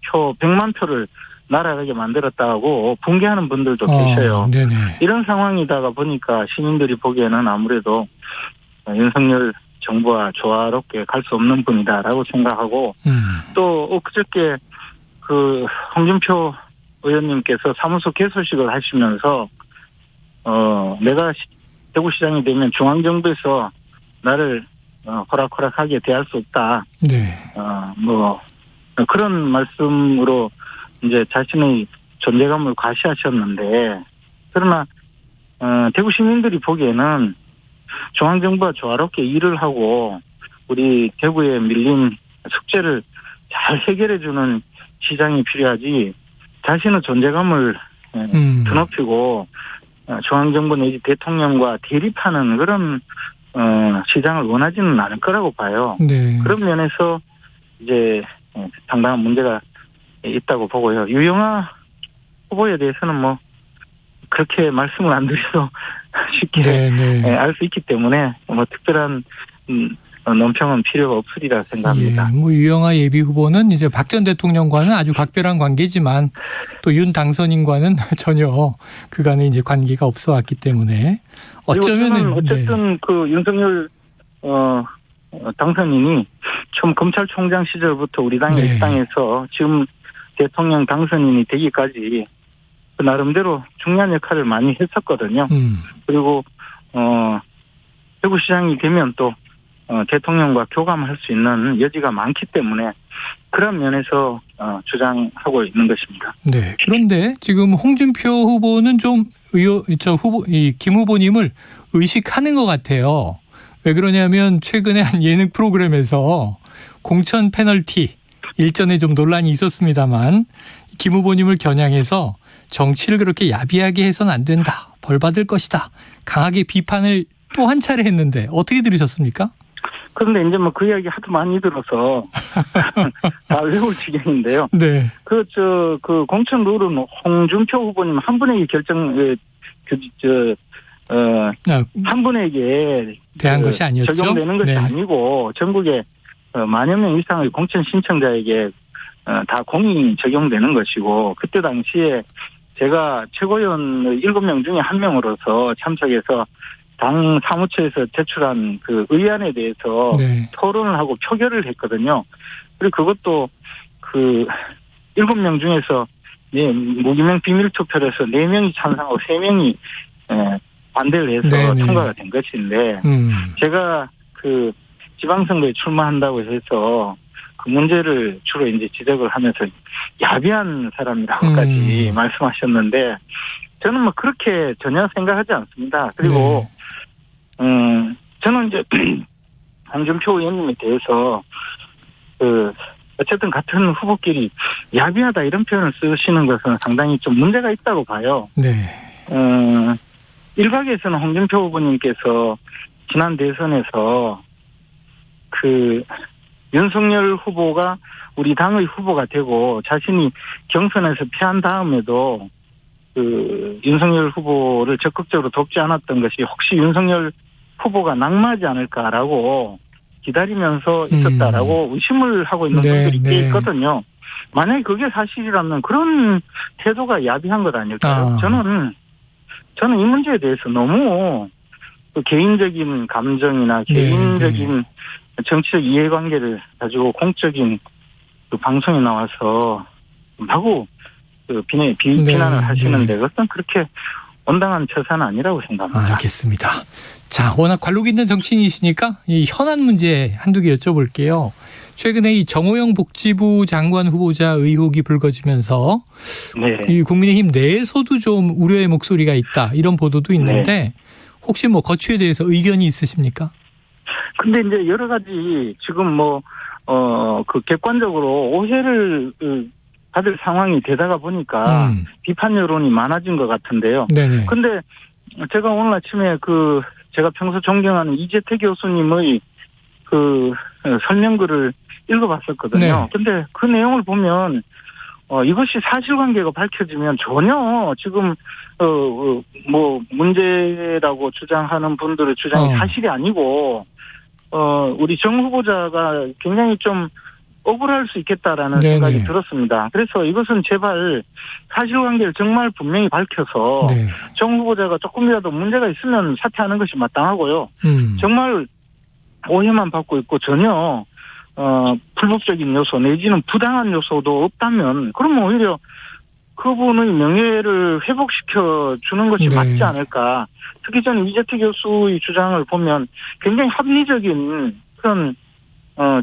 O: 표 100만 표를 날아가게 만들었다고 붕괴하는 분들도 계셔요.
B: 네네.
O: 이런 상황이다가 보니까 시민들이 보기에는 아무래도 윤석열 정부와 조화롭게 갈 수 없는 분이다라고 생각하고 또 엊그저께 그 홍준표 의원님께서 사무소 개소식을 하시면서 내가 대구시장이 되면 중앙정부에서 나를 호락호락하게 대할 수 없다.
B: 네.
O: 뭐 그런 말씀으로 이제 자신의 존재감을 과시하셨는데 그러나 대구 시민들이 보기에는 중앙정부와 조화롭게 일을 하고 우리 대구에 밀린 숙제를 잘 해결해주는 시장이 필요하지 자신의 존재감을 드높이고 중앙정부 내지 대통령과 대립하는 그런 시장을 원하지는 않을 거라고 봐요.
B: 네.
O: 그런 면에서 이제 상당한 문제가 있다고 보고요. 유영아 후보에 대해서는 뭐 그렇게 말씀을 안 드려도 쉽게 알 수 있기 때문에 뭐 특별한 논평은 필요가 없으리라 생각합니다.
B: 예, 뭐 유영아 예비 후보는 이제 박 전 대통령과는 아주 각별한 관계지만 또 윤 당선인과는 전혀 그간의 이제 관계가 없어 왔기 때문에 어쩌면은
O: 어쨌든 그 윤석열 당선인이 처음 검찰총장 시절부터 우리 당에 입당해서 지금 대통령 당선인이 되기까지 그 나름대로 중요한 역할을 많이 했었거든요. 그리고 대구시장이 되면 또 대통령과 교감할 수 있는 여지가 많기 때문에 그런 면에서 주장하고 있는 것입니다.
B: 네. 그런데 지금 홍준표 후보는 좀 김 후보님을 의식하는 것 같아요. 왜 그러냐면 최근에 한 예능 프로그램에서 공천 페널티 일전에 좀 논란이 있었습니다만 김 후보님을 겨냥해서 정치를 그렇게 야비하게 해서는 안 된다. 벌 받을 것이다. 강하게 비판을 또 한 차례 했는데 어떻게 들으셨습니까?
O: 그런데 이제 뭐 그 이야기 하도 많이 들어서 다 외울 지경인데요.
B: 네.
O: 그 공천 룰은 홍준표 후보님 한 분에게 한 분에게
B: 대한 것이 아니었죠.
O: 적용되는 것이
B: 네.
O: 아니고 전국에 만여 명 이상의 공천 신청자에게 다 공이 적용되는 것이고 그때 당시에 제가 최고위원 7명 중에 1명으로서 참석해서 당 사무처에서 제출한 그 의안에 대해서
B: 네.
O: 토론을 하고 표결을 했거든요. 그리고 그것도 그 7명 중에서 무기명 비밀 투표를 해서 4명이 찬성하고 3명이 반대를 해서
B: 네네.
O: 통과가 된 것인데 제가 그 지방선거에 출마한다고 해서 그 문제를 주로 이제 지적을 하면서 야비한 사람이라고까지 말씀하셨는데 저는 뭐 그렇게 전혀 생각하지 않습니다. 그리고 저는 이제 홍준표 의원님에 대해서 그 어쨌든 같은 후보끼리 야비하다 이런 표현을 쓰시는 것은 상당히 좀 문제가 있다고 봐요.
B: 네.
O: 일각에서는 홍준표 후보님께서 지난 대선에서 그 윤석열 후보가 우리 당의 후보가 되고 자신이 경선에서 패한 다음에도 그 윤석열 후보를 적극적으로 돕지 않았던 것이 혹시 윤석열 후보가 낙마하지 않을까라고 기다리면서 있었다라고 의심을 하고 있는 분들이 꽤 있거든요. 만약에 그게 사실이라면 그런 태도가 야비한 것 아닐까요? 저는 이 문제에 대해서 너무 개인적인 감정이나 개인적인 정치적 이해관계를 가지고 공적인 그 방송에 나와서 마구 그 비난을 하시는데 그것은 그렇게 온당한 처사는 아니라고 생각합니다.
B: 알겠습니다. 자, 워낙 관록 있는 정치인이시니까 이 현안 문제 한두 개 여쭤볼게요. 최근에 이 정호영 복지부 장관 후보자 의혹이 불거지면서 이 국민의힘 내에서도 좀 우려의 목소리가 있다 이런 보도도 있는데 혹시 뭐 거취에 대해서 의견이 있으십니까?
O: 근데 이제 여러 가지 지금 그 객관적으로 오해를 받을 상황이 되다가 보니까 비판 여론이 많아진 것 같은데요. 네네. 근데 제가 오늘 아침에 제가 평소 존경하는 이재태 교수님의 그 설명글을 읽어봤었거든요. 네. 근데 그 내용을 보면 이것이 사실관계가 밝혀지면 전혀 지금 뭐 문제라고 주장하는 분들의 주장이 사실이 아니고 우리 정 후보자가 굉장히 좀 억울할 수 있겠다라는 생각이 들었습니다. 그래서 이것은 제발 사실관계를 정말 분명히 밝혀서 정 후보자가 조금이라도 문제가 있으면 사퇴하는 것이 마땅하고요. 정말 오해만 받고 있고 전혀 불법적인 요소 내지는 부당한 요소도 없다면 그러면 오히려 그분의 명예를 회복시켜 주는 것이 맞지 않을까. 특히 저는 이재태 교수의 주장을 보면 굉장히 합리적인 그런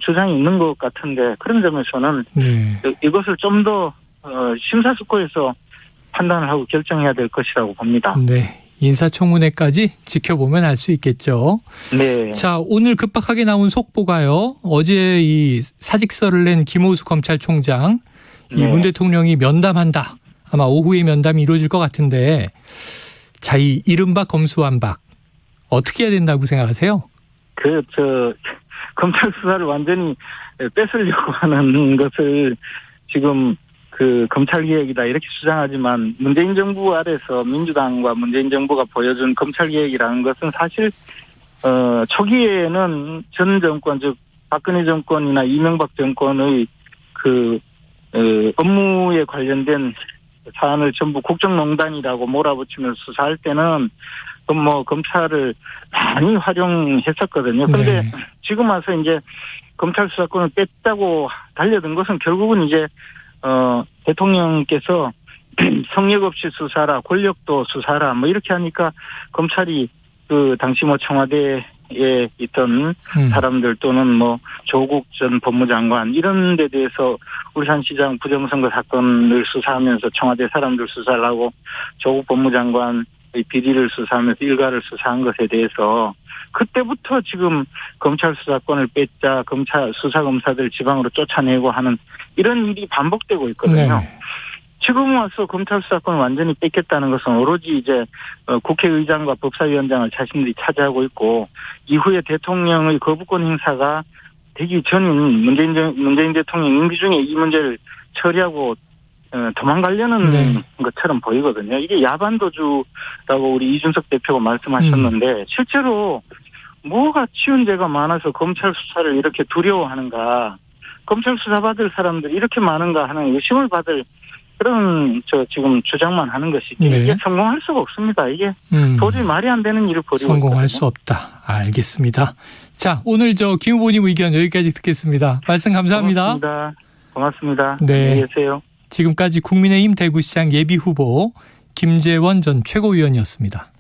O: 주장이 있는 것 같은데 그런 점에서는 이것을 좀 더 심사숙고해서 판단을 하고 결정해야 될 것이라고 봅니다.
B: 네. 인사청문회까지 지켜보면 알 수 있겠죠. 네. 자, 오늘 급박하게 나온 속보가요. 어제 이 사직서를 낸 김호수 검찰총장 이 문 대통령이 면담한다. 아마 오후에 면담이 이루어질 것 같은데 자, 이 이른바 검수완박 어떻게 해야 된다고 생각하세요?
O: 검찰 수사를 완전히 뺏으려고 하는 것을 지금 검찰개혁이다 이렇게 주장하지만 문재인 정부 아래서 민주당과 문재인 정부가 보여준 검찰개혁이라는 것은 사실 초기에는 전 정권 즉 박근혜 정권이나 이명박 정권의 업무에 관련된 사안을 전부 국정농단이라고 몰아붙이면서 수사할 때는 검찰을 많이 활용했었거든요. 그런데 지금 와서 이제 검찰 수사권을 뺐다고 달려든 것은 결국은 이제 대통령께서 성역 없이 수사라, 권력도 수사라, 이렇게 하니까 검찰이 당시 청와대에 있던 사람들 또는 조국 전 법무장관 이런 데 대해서 울산시장 부정선거 사건을 수사하면서 청와대 사람들 수사를 하고 조국 법무장관의 비리를 수사하면서 일가를 수사한 것에 대해서 그때부터 지금 검찰 수사권을 뺏자 수사검사들 지방으로 쫓아내고 하는 이런 일이 반복되고 있거든요. 지금 와서 검찰 수사권을 완전히 뺏겠다는 것은 오로지 이제 국회의장과 법사위원장을 자신들이 차지하고 있고 이후에 대통령의 거부권 행사가 되기 전인 문재인 대통령 임기 중에 이 문제를 처리하고 도망가려는 것처럼 보이거든요. 이게 야반도주라고 우리 이준석 대표가 말씀하셨는데 실제로 뭐가 치운 죄가 많아서 검찰 수사를 이렇게 두려워하는가. 검찰 수사받을 사람들이 이렇게 많은가 하는 의심을 받을 그런 지금 주장만 하는 것이지
B: 네.
O: 이게 성공할 수가 없습니다. 이게 도저히 말이 안 되는 일을 벌이고
B: 성공할
O: 있거든요.
B: 수 없다. 알겠습니다. 자, 오늘 김 후보님 의견 여기까지 듣겠습니다. 말씀 감사합니다.
O: 고맙습니다.
B: 네.
O: 안녕히 계세요.
B: 지금까지 국민의힘 대구시장 예비후보 김재원 전 최고위원이었습니다.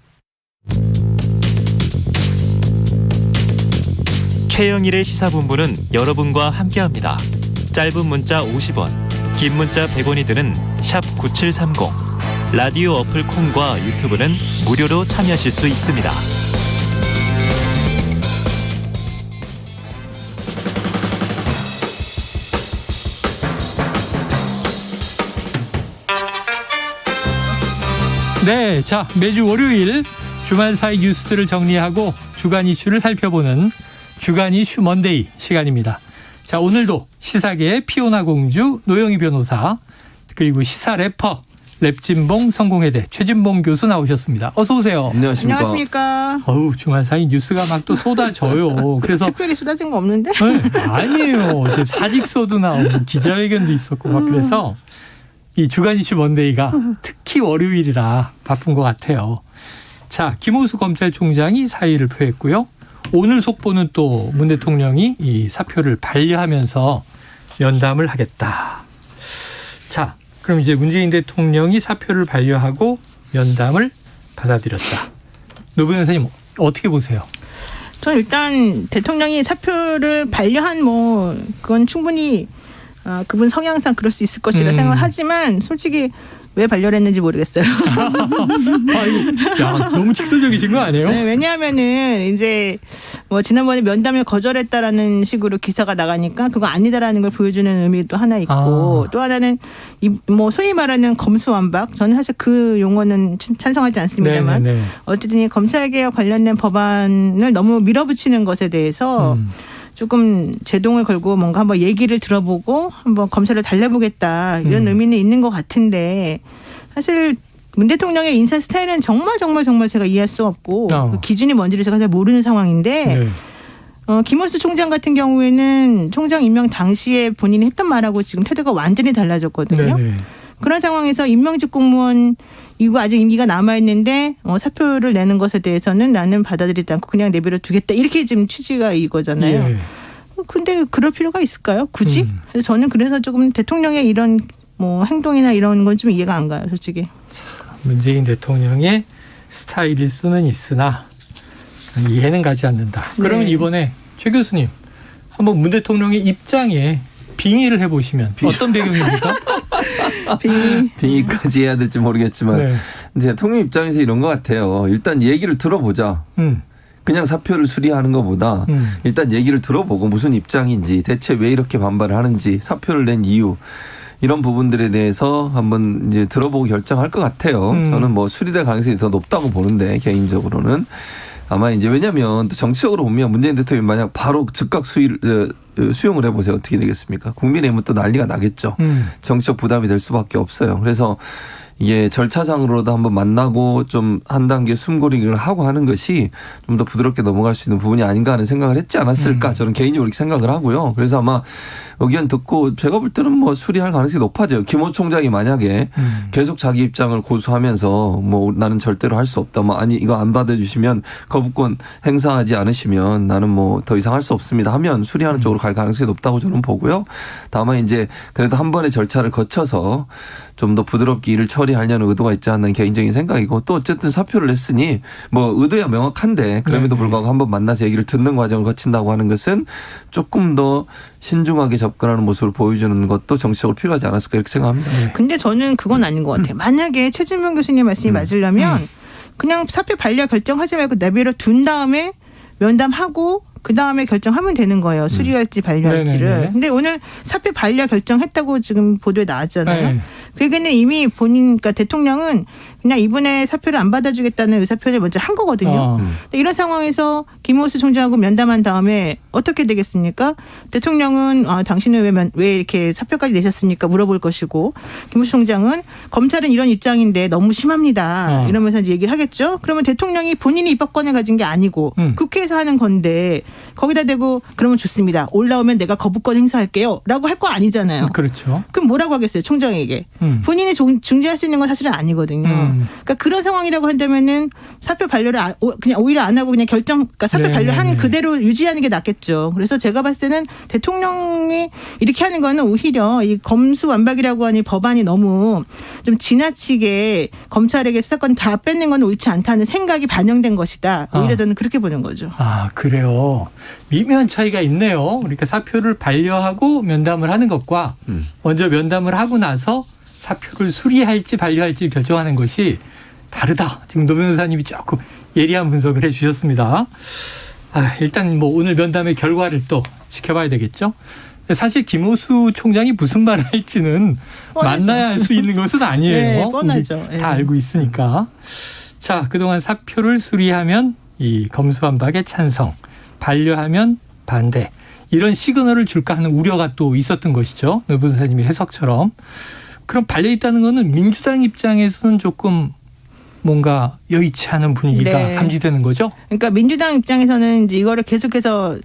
A: 최영일의 시사본부는 여러분과 함께합니다. 짧은 문자 50원, 긴 문자 100원이 드는 샵 9730. 라디오 어플 콩과 유튜브는 무료로 참여하실 수 있습니다.
B: 네, 자, 매주 월요일 주말 사이 뉴스들을 정리하고 주간 이슈를 살펴보는 주간 이슈 먼데이 시간입니다. 자, 오늘도 시사계의 피오나 공주 노영희 변호사 그리고 시사 래퍼 랩진봉 성공회대 최진봉 교수 나오셨습니다. 어서 오세요.
J: 안녕하십니까.
B: 어우, 주말 사이 뉴스가 막 또 쏟아져요. 그래서
J: 특별히 쏟아진 거 없는데?
B: 네, 아니에요. 이제 사직서도 나오고 기자회견도 있었고 막 그래서 이 주간 이슈 먼데이가 특히 월요일이라 바쁜 것 같아요. 자, 김호수 검찰총장이 사의를 표했고요. 오늘 속보는 또 문 대통령이 이 사표를 반려하면서 면담을 하겠다. 자, 그럼 이제 문재인 대통령이 사표를 반려하고 면담을 받아들였다. 노 변호사님 어떻게 보세요?
J: 저는 일단 대통령이 사표를 반려한 그건 충분히 그분 성향상 그럴 수 있을 것이라 생각을 하지만 솔직히 왜 반려를 했는지 모르겠어요.
B: 야, 너무 직설적이신 거 아니에요?
J: 네, 왜냐하면은 이제 지난번에 면담을 거절했다라는 식으로 기사가 나가니까 그거 아니다라는 걸 보여주는 의미도 하나 있고 또 하나는 소위 말하는 검수완박. 저는 사실 그 용어는 찬성하지 않습니다만
B: 네네네.
J: 어쨌든 이 검찰개혁 관련된 법안을 너무 밀어붙이는 것에 대해서 조금 제동을 걸고 뭔가 한번 얘기를 들어보고 한번 검찰을 달래보겠다 이런 의미는 있는 것 같은데 사실 문 대통령의 인사 스타일은 정말 제가 이해할 수 없고 그 기준이 뭔지를 제가 잘 모르는 상황인데
B: 네.
J: 김호수 총장 같은 경우에는 총장 임명 당시에 본인이 했던 말하고 지금 태도가 완전히 달라졌거든요.
B: 네네.
J: 그런 상황에서 임명직 공무원 이거 아직 임기가 남아있는데 사표를 내는 것에 대해서는 나는 받아들이지 않고 그냥 내버려 두겠다. 이렇게 지금 취지가 이거잖아요.
B: 예.
J: 근데 그럴 필요가 있을까요? 굳이? 그래서 저는 그래서 조금 대통령의 이런 행동이나 이런 건 좀 이해가 안 가요. 솔직히.
B: 문재인 대통령의 스타일일 수는 있으나 이해는 가지 않는다. 그러면 이번에 최 교수님 한번 문 대통령의 입장에 빙의를 해보시면 어떤 배경입니까?
P: 빙의까지 해야 될지 모르겠지만
B: 네.
P: 이제 대통령 입장에서 이런 것 같아요. 일단 얘기를 들어보자. 그냥 사표를 수리하는 것보다 일단 얘기를 들어보고 무슨 입장인지 대체 왜 이렇게 반발을 하는지 사표를 낸 이유 이런 부분들에 대해서 한번 이제 들어보고 결정할 것 같아요. 저는 수리될 가능성이 더 높다고 보는데 개인적으로는 아마 이제 왜냐하면 또 정치적으로 보면 문재인 대통령이 만약 바로 즉각 수용을 해보세요. 어떻게 되겠습니까? 국민의힘은 또 난리가 나겠죠. 정치적 부담이 될 수밖에 없어요. 그래서 이게 절차상으로도 한번 만나고 좀 한 단계 숨고르기를 하고 하는 것이 좀 더 부드럽게 넘어갈 수 있는 부분이 아닌가 하는 생각을 했지 않았을까. 저는 개인적으로 이렇게 생각을 하고요. 그래서 아마 의견 듣고 제가 볼 때는 수리할 가능성이 높아져요. 김호수 총장이 만약에 계속 자기 입장을 고수하면서 나는 절대로 할 수 없다. 아니 이거 안 받아주시면 거부권 행사하지 않으시면 나는 더 이상 할 수 없습니다 하면 수리하는 쪽으로 갈 가능성이 높다고 저는 보고요. 다만 이제 그래도 한 번의 절차를 거쳐서 좀 더 부드럽게 일을 처리하려는 의도가 있지 않는 개인적인 생각이고 또 어쨌든 사표를 냈으니 의도야 명확한데 그럼에도 불구하고 한번 만나서 얘기를 듣는 과정을 거친다고 하는 것은 조금 더 신중하게 접근하는 모습을 보여주는 것도 정치적으로 필요하지 않았을까 이렇게 생각합니다.
J: 근데 저는 그건 아닌 것 같아요. 만약에 최진봉 교수님 말씀이 맞으려면 그냥 사표 반려 결정하지 말고 내버려 둔 다음에 면담하고 그 다음에 결정하면 되는 거예요. 수리할지 반려할지를.
B: 네네네.
J: 근데 오늘 사표 반려 결정했다고 지금 보도에 나왔잖아요.
B: 네.
J: 그 얘기는 이미 그러니까 대통령은 그냥 이번에 사표를 안 받아주겠다는 의사표현을 먼저 한 거거든요. 이런 상황에서 김호수 총장하고 면담한 다음에 어떻게 되겠습니까? 대통령은 당신은 왜 이렇게 사표까지 내셨습니까? 물어볼 것이고 김호수 총장은 검찰은 이런 입장인데 너무 심합니다. 이러면서 이제 얘기를 하겠죠. 그러면 대통령이 본인이 입법권을 가진 게 아니고 국회에서 하는 건데 거기다 대고 그러면 좋습니다. 올라오면 내가 거부권 행사할게요. 라고 할 거 아니잖아요.
B: 그렇죠.
J: 그럼 뭐라고 하겠어요? 총장에게. 본인이 중재할 수 있는 건 사실은 아니거든요. 그러니까 그런 상황이라고 한다면은 사표 반려를 그냥 오히려 안 하고 그냥 그러니까 사표 반려한 그대로 유지하는 게 낫겠죠. 그래서 제가 봤을 때는 대통령이 이렇게 하는 거는 오히려 이 검수완박이라고 하는 법안이 너무 좀 지나치게 검찰에게 수사권 다 뺏는 건 옳지 않다는 생각이 반영된 것이다. 오히려 저는 그렇게 보는 거죠.
B: 그래요. 미묘한 차이가 있네요. 그러니까 사표를 반려하고 면담을 하는 것과 먼저 면담을 하고 나서 사표를 수리할지 반려할지 결정하는 것이 다르다. 지금 노 변호사님이 조금 예리한 분석을 해 주셨습니다. 일단 오늘 면담의 결과를 또 지켜봐야 되겠죠. 사실 김호수 총장이 무슨 말을 할지는 뻔하죠. 만나야 알 수 있는 것은 아니에요.
J: 네, 뻔하죠.
B: 다 알고 있으니까. 자, 그동안 사표를 수리하면 이 검수완박에 찬성, 반려하면 반대. 이런 시그널을 줄까 하는 우려가 또 있었던 것이죠. 노 변호사님의 해석처럼. 그럼 반려 있다는 거는 민주당 입장에서는 조금 뭔가 여의치 않은 분위기가 감지되는 거죠?
J: 그러니까 민주당 입장에서는 이제 이거를 계속해서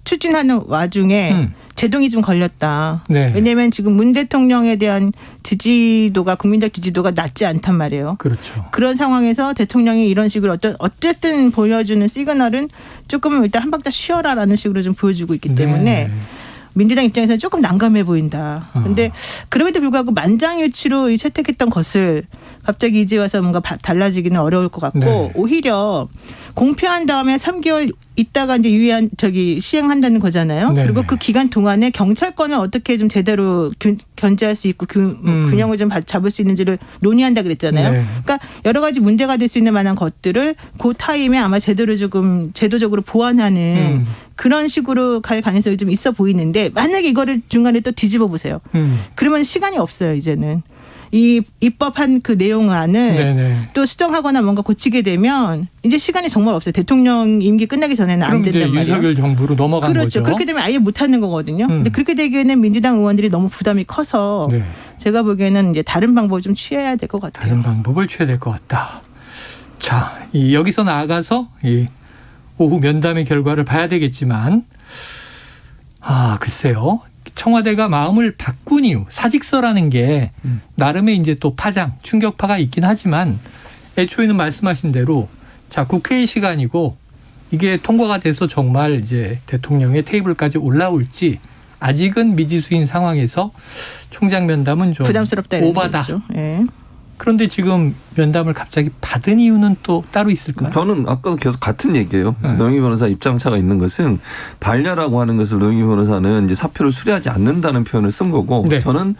J: 추진하는 와중에 제동이 좀 걸렸다. 왜냐하면 지금 문 대통령에 대한 지지도가 국민적 지지도가 낮지 않단 말이에요.
B: 그렇죠.
J: 그런 상황에서 대통령이 이런 식으로 어쨌든 보여주는 시그널은 조금 일단 한 박자 쉬어라라는 식으로 좀 보여주고 있기 때문에 민주당 입장에서는 조금 난감해 보인다. 그런데 그럼에도 불구하고 만장일치로 채택했던 것을 갑자기 이제 와서 뭔가 달라지기는 어려울 것 같고 오히려 공표한 다음에 3개월 있다가 이제 시행한다는 거잖아요. 그리고 그 기간 동안에 경찰권을 어떻게 좀 제대로 견제할 수 있고 균형을 좀 잡을 수 있는지를 논의한다 그랬잖아요. 그러니까 여러 가지 문제가 될 수 있는 만한 것들을 그 타임에 아마 제대로 조금 제도적으로 보완하는 그런 식으로 갈 가능성이 좀 있어 보이는데 만약에 이거를 중간에 또 뒤집어 보세요. 그러면 시간이 없어요, 이제는. 이 입법한 그 내용안을 또 수정하거나 뭔가 고치게 되면 이제 시간이 정말 없어요. 대통령 임기 끝나기 전에는 안 된단 말이에요.
B: 윤석열 정부로 넘어간
J: 그렇죠.
B: 거죠.
J: 그렇게 되면 아예 못하는 거거든요. 근데 그렇게 되기에는 민주당 의원들이 너무 부담이 커서 제가 보기에는 이제 다른 방법을 좀 취해야 될 것 같아요.
B: 다른 방법을 취해야 될 것 같다. 자, 여기서 나아가서 오후 면담의 결과를 봐야 되겠지만 글쎄요. 청와대가 마음을 바꾼 이유, 사직서라는 게 나름의 이제 또 파장, 충격파가 있긴 하지만 애초에는 말씀하신 대로 자, 국회의 시간이고 이게 통과가 돼서 정말 이제 대통령의 테이블까지 올라올지 아직은 미지수인 상황에서 총장 면담은 좀
J: 부담스럽다
B: 오바다. 그런데 지금 면담을 갑자기 받은 이유는 또 따로 있을까요?
P: 저는 아까도 계속 같은 얘기예요. 노영희 변호사 입장차가 있는 것은 반려라고 하는 것을 노영희 변호사는 이제 사표를 수리하지 않는다는 표현을 쓴 거고 저는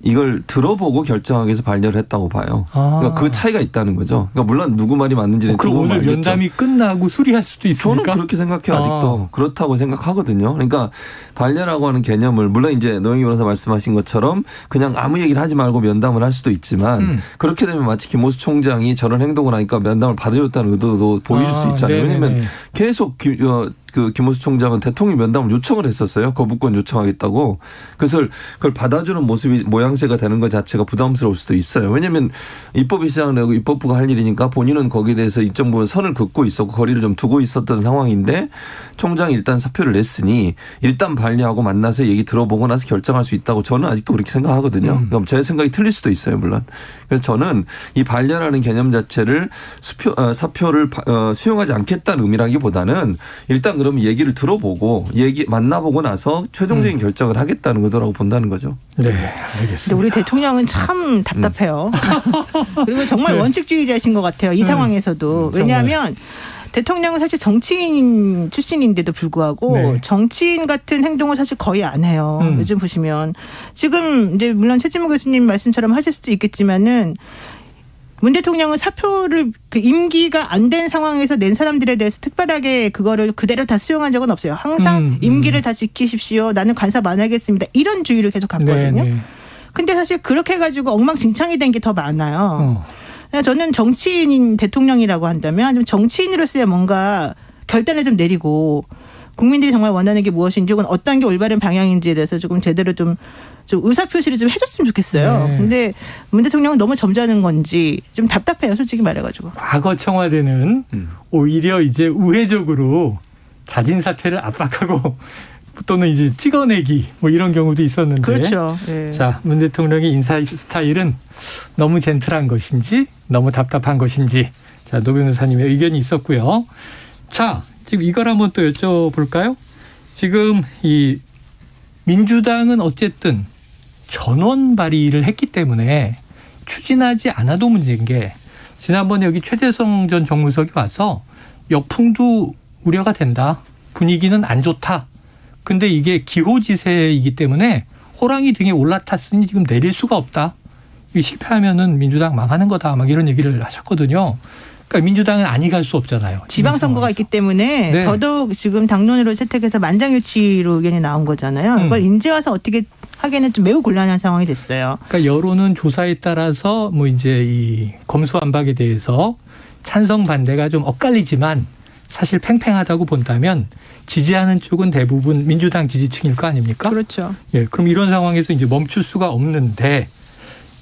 P: 이걸 들어보고 결정하기 위해서 반려를 했다고 봐요. 그러니까 그 차이가 있다는 거죠. 그러니까 물론 누구 말이 맞는지는
B: 그럼 오늘
P: 알겠죠.
B: 면담이 끝나고 수리할 수도 있습니까?
P: 저는 그렇게 생각해요. 아직도. 그렇다고 생각하거든요. 그러니까 반려라고 하는 개념을 물론 이제 노영희 변호사 말씀하신 것처럼 그냥 아무 얘기를 하지 말고 면담을 할 수도 있지만 그렇게 되면 마치 김호수 총장이 저런 행동을 하니까 면담을 받아줬다는 의도도 보일 수 있잖아요. 왜냐하면 계속 김호수 총장은 대통령 면담을 요청을 했었어요. 거부권 요청하겠다고. 그래서 그걸 받아주는 모습이 모양새가 되는 것 자체가 부담스러울 수도 있어요. 왜냐하면 입법이 시작을 하고 입법부가 할 일이니까 본인은 거기에 대해서 일정 부분 선을 긋고 있었고 거리를 좀 두고 있었던 상황인데 총장이 일단 사표를 냈으니 일단 반려하고 만나서 얘기 들어보고 나서 결정할 수 있다고 저는 아직도 그렇게 생각하거든요. 그럼 제 생각이 틀릴 수도 있어요. 물론. 그래서 저는 이 반려라는 개념 자체를 사표를 수용하지 않겠다는 의미라기보다는 일단 그럼 얘기를 들어보고 만나보고 나서 최종적인 결정을 하겠다는 거라고 본다는 거죠.
B: 네, 알겠습니다.
J: 근데 우리 대통령은 참 답답해요. 그리고 정말 원칙주의자이신 것 같아요. 이 상황에서도. 왜냐하면 대통령은 사실 정치인 출신인데도 불구하고 정치인 같은 행동을 사실 거의 안 해요. 요즘 보시면 지금 이제 물론 최진무 교수님 말씀처럼 하실 수도 있겠지만은 문 대통령은 사표를 임기가 안 된 상황에서 낸 사람들에 대해서 특별하게 그거를 그대로 다 수용한 적은 없어요. 항상 임기를 다 지키십시오. 나는 간섭 안 하겠습니다. 이런 주의를 계속 갖거든요. 근데 사실 그렇게 해가지고 엉망진창이 된 게 더 많아요. 저는 정치인인 대통령이라고 한다면 좀 정치인으로서의 뭔가 결단을 좀 내리고 국민들이 정말 원하는 게 무엇인지 혹은 어떤 게 올바른 방향인지에 대해서 조금 제대로 좀 의사표시를 좀 해줬으면 좋겠어요.
B: 네.
J: 근데 문 대통령은 너무 점잖은 건지 좀 답답해요. 솔직히 말해가지고.
B: 과거 청와대는 오히려 이제 우회적으로 자진 사퇴를 압박하고 또는 이제 찍어내기 뭐 이런 경우도 있었는데.
J: 그렇죠. 네.
B: 자, 문 대통령의 인사 스타일은 너무 젠틀한 것인지 너무 답답한 것인지. 자, 노 변호사님의 의견이 있었고요. 자, 지금 이걸 한번 또 여쭤볼까요? 지금 이 민주당은 어쨌든 전원 발의를 했기 때문에 추진하지 않아도 문제인 게 지난번에 여기 최재성 전 정무석이 와서 역풍도 우려가 된다. 분위기는 안 좋다. 근데 이게 기호지세이기 때문에 호랑이 등에 올라탔으니 지금 내릴 수가 없다. 이게 실패하면은 민주당 망하는 거다. 막 이런 얘기를 하셨거든요. 그러니까 민주당은 아니 갈 수 없잖아요.
J: 지방선거가 있기 때문에
B: 네.
J: 더더욱 지금 당론으로 채택해서 만장일치로 의견이 나온 거잖아요. 이걸 이제 와서 어떻게 하기에는 좀 매우 곤란한 상황이 됐어요.
B: 그러니까 여론은 조사에 따라서 뭐 이제 이 검수완박에 대해서 찬성 반대가 좀 엇갈리지만 사실 팽팽하다고 본다면 지지하는 쪽은 대부분 민주당 지지층일 거 아닙니까?
J: 그렇죠.
B: 예, 그럼 이런 상황에서 이제 멈출 수가 없는데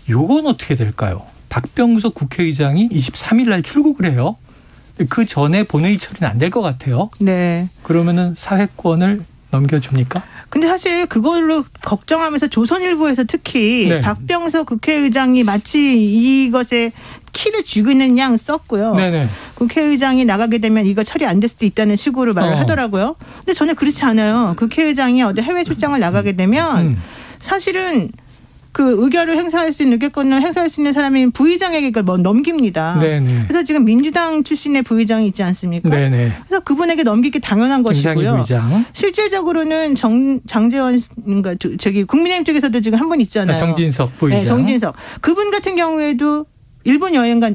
B: 요건 어떻게 될까요? 박병석 국회의장이 23일 날 출국을 해요. 그 전에 본회의 처리는 안 될 것 같아요.
J: 네.
B: 그러면은 사회권을 넘겨줍니까?
J: 근데 사실 그걸로 걱정하면서 조선일보에서 특히
B: 네.
J: 박병석 국회의장이 마치 이것에 키를 쥐고 있는 양 썼고요.
B: 네네.
J: 국회의장이 나가게 되면 이거 처리 안 될 수도 있다는 식으로 말을 하더라고요. 근데 전혀 그렇지 않아요. 국회의장이 어디 해외 출장을 나가게 되면 사실은 그 의결을 행사할 수 있는 의결권을 행사할 수 있는 사람인 부의장에게 이걸 넘깁니다.
B: 네네.
J: 그래서 지금 민주당 출신의 부의장이 있지 않습니까?
B: 네네.
J: 그래서 그분에게 넘기기 당연한
B: 김상희
J: 것이고요.
B: 부의장.
J: 실질적으로는 장제원 저기 국민의힘 쪽에서도 지금 한 분 있잖아요.
B: 정진석 부의장.
J: 네, 정진석. 그분 같은 경우에도 일본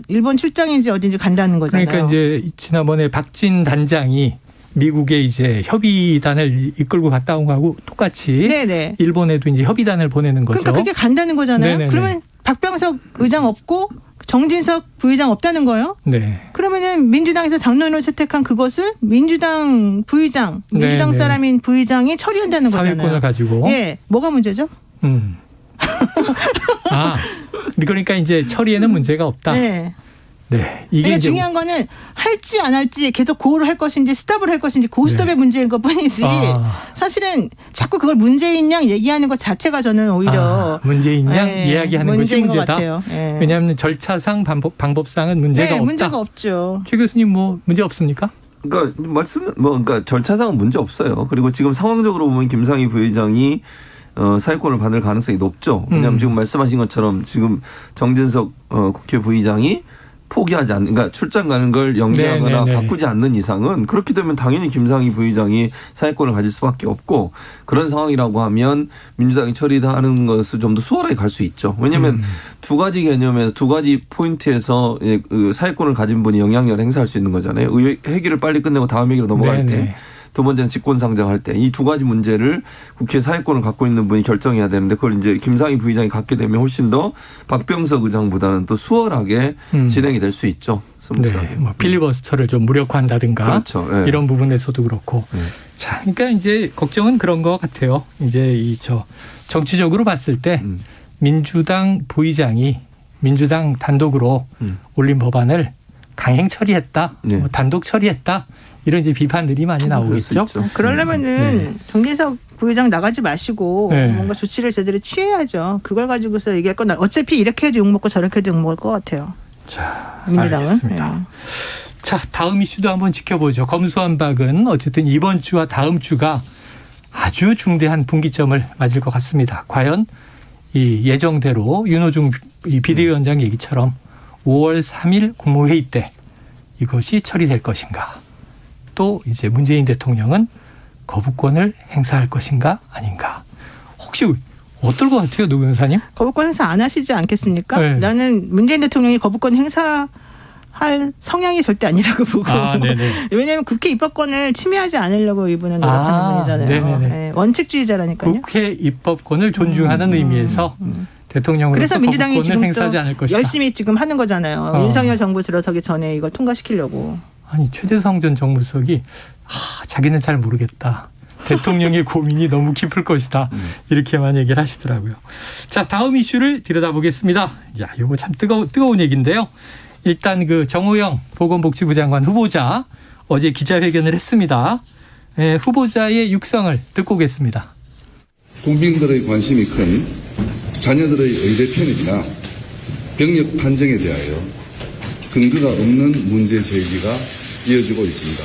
J: 일본 출장인지 어딘지 간다는 거잖아요.
B: 그러니까 이제 지난번에 박진 단장이 미국에 이제 협의단을 이끌고 갔다 온 거하고 똑같이
J: 네네.
B: 일본에도 이제 협의단을 보내는 거죠.
J: 그러니까 그게 간다는 거잖아요.
B: 네네네.
J: 그러면 박병석 의장 없고 정진석 부의장 없다는 거예요?
B: 네.
J: 그러면은 민주당에서 당론으로 채택한 그것을 민주당 부의장, 민주당
B: 네네.
J: 사람인 부의장이 처리한다는 거잖아요.
B: 사회권을 가지고.
J: 예, 뭐가 문제죠?
B: 아, 그러니까 이제 처리에는 문제가 없다.
J: 네.
B: 네. 이게
J: 그러니까
B: 이제
J: 중요한 거는 할지 안 할지 계속 고를 할 것인지 스톱을 할 것인지 고스톱의 문제인 것 뿐이지 사실은 자꾸 그걸 문재인 양 얘기하는 것 자체가 저는 오히려
B: 문재인 양 이야기하는 것이
J: 문제인 것
B: 문제다.
J: 같아요. 예.
B: 왜냐하면 절차상 방법상은 문제가
J: 네,
B: 없다.
J: 문제가 없죠.
B: 최 교수님 뭐 문제 없습니까?
P: 그러니까 말씀은 그러니까 절차상은 문제 없어요. 그리고 지금 상황적으로 보면 김상희 부회장이 사회권을 받을 가능성이 높죠. 왜냐하면 지금 말씀하신 것처럼 지금 정진석 국회 부의장이 포기하지 않는, 그러니까 출장 가는 걸 연기하거나 바꾸지 않는 이상은 그렇게 되면 당연히 김상희 부의장이 사회권을 가질 수밖에 없고 그런 상황이라고 하면 민주당이 처리하는 것을 좀 더 수월하게 갈 수 있죠. 왜냐하면 두 가지 개념에서 두 가지 포인트에서 사회권을 가진 분이 영향력을 행사할 수 있는 거잖아요. 회기를 빨리 끝내고 다음 회기로 넘어갈 때. 두 번째는 직권상정할 때 이 두 가지 문제를 국회 사회권을 갖고 있는 분이 결정해야 되는데 그걸 이제 김상희 부의장이 갖게 되면 훨씬 더 박병석 의장보다는 또 수월하게 진행이 될 수 있죠. 스무스하게.
B: 네, 뭐 필리버스터를 좀 무력화한다든가
P: 그렇죠. 네.
B: 이런 부분에서도 그렇고. 자, 그러니까 이제 걱정은 그런 것 같아요. 이제 정치적으로 봤을 때 민주당 부의장이 민주당 단독으로 올린 법안을 강행 처리했다, 뭐 단독 처리했다. 이런 이제 비판들이 많이 나오겠죠.
J: 그러려면은 정진석 부의장 나가지 마시고 뭔가 조치를 제대로 취해야죠. 그걸 가지고서 얘기할 건 어차피 이렇게 해도 욕먹고 저렇게 해도 욕먹을 것 같아요.
B: 자,
J: 민주당은.
B: 알겠습니다. 자, 다음 이슈도 한번 지켜보죠. 검수완박은 어쨌든 이번 주와 다음 주가 아주 중대한 분기점을 맞을 것 같습니다. 과연 이 예정대로 윤호중 비대위원장 얘기처럼 5월 3일 국무회의 때 이것이 처리될 것인가? 또 이제 문재인 대통령은 거부권을 행사할 것인가 아닌가? 혹시 어떨 것 같아요, 노 변호사님?
J: 거부권 행사 안 하시지 않겠습니까?
B: 네.
J: 나는 문재인 대통령이 거부권 행사할 성향이 절대 아니라고 보고. 왜냐하면 국회 입법권을 침해하지 않으려고 이분은 노력하는 분이잖아요. 네, 원칙주의자라니까요.
B: 국회 입법권을 존중하는 의미에서 대통령으로서
J: 그래서 민주당이
B: 거부권을
J: 지금
B: 행사하지
J: 또
B: 않을 것이다.
J: 열심히 지금 하는 거잖아요. 윤석열 정부 들어서기 전에 이걸 통과시키려고.
B: 아니 최재성 전 정무수석이 자기는 잘 모르겠다. 대통령의 고민이 너무 깊을 것이다. 이렇게만 얘기를 하시더라고요. 자, 다음 이슈를 들여다보겠습니다. 야, 이거 참 뜨거운 얘기인데요. 일단 그 정호영 보건복지부 장관 후보자 어제 기자회견을 했습니다. 후보자의 육성을 듣고 오겠습니다.
Q: 국민들의 관심이 큰 자녀들의 의대 편입이나 병역 판정에 대하여 근거가 없는 문제 제기가 이어지고 있습니다.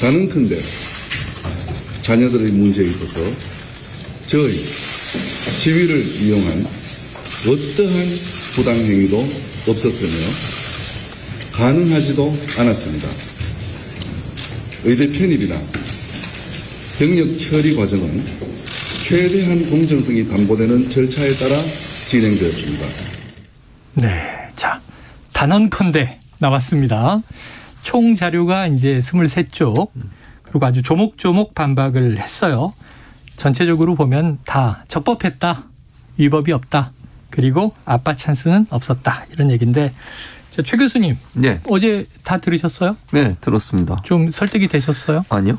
Q: 가능컨대 자녀들의 문제에 있어서 저의 지위를 이용한 어떠한 부당행위도 없었으며 가능하지도 않았습니다. 의대 편입이나 병역 처리 과정은 최대한 공정성이 담보되는 절차에 따라 진행되었습니다.
B: 네, 자 단언컨대 나왔습니다. 총 자료가 이제 23쪽 그리고 아주 조목조목 반박을 했어요. 전체적으로 보면 다 적법했다, 위법이 없다, 그리고 아빠 찬스는 없었다 이런 얘기인데. 자, 최 교수님,
P: 네.
B: 어제 다 들으셨어요?
P: 네, 들었습니다.
B: 좀 설득이 되셨어요?
P: 아니요.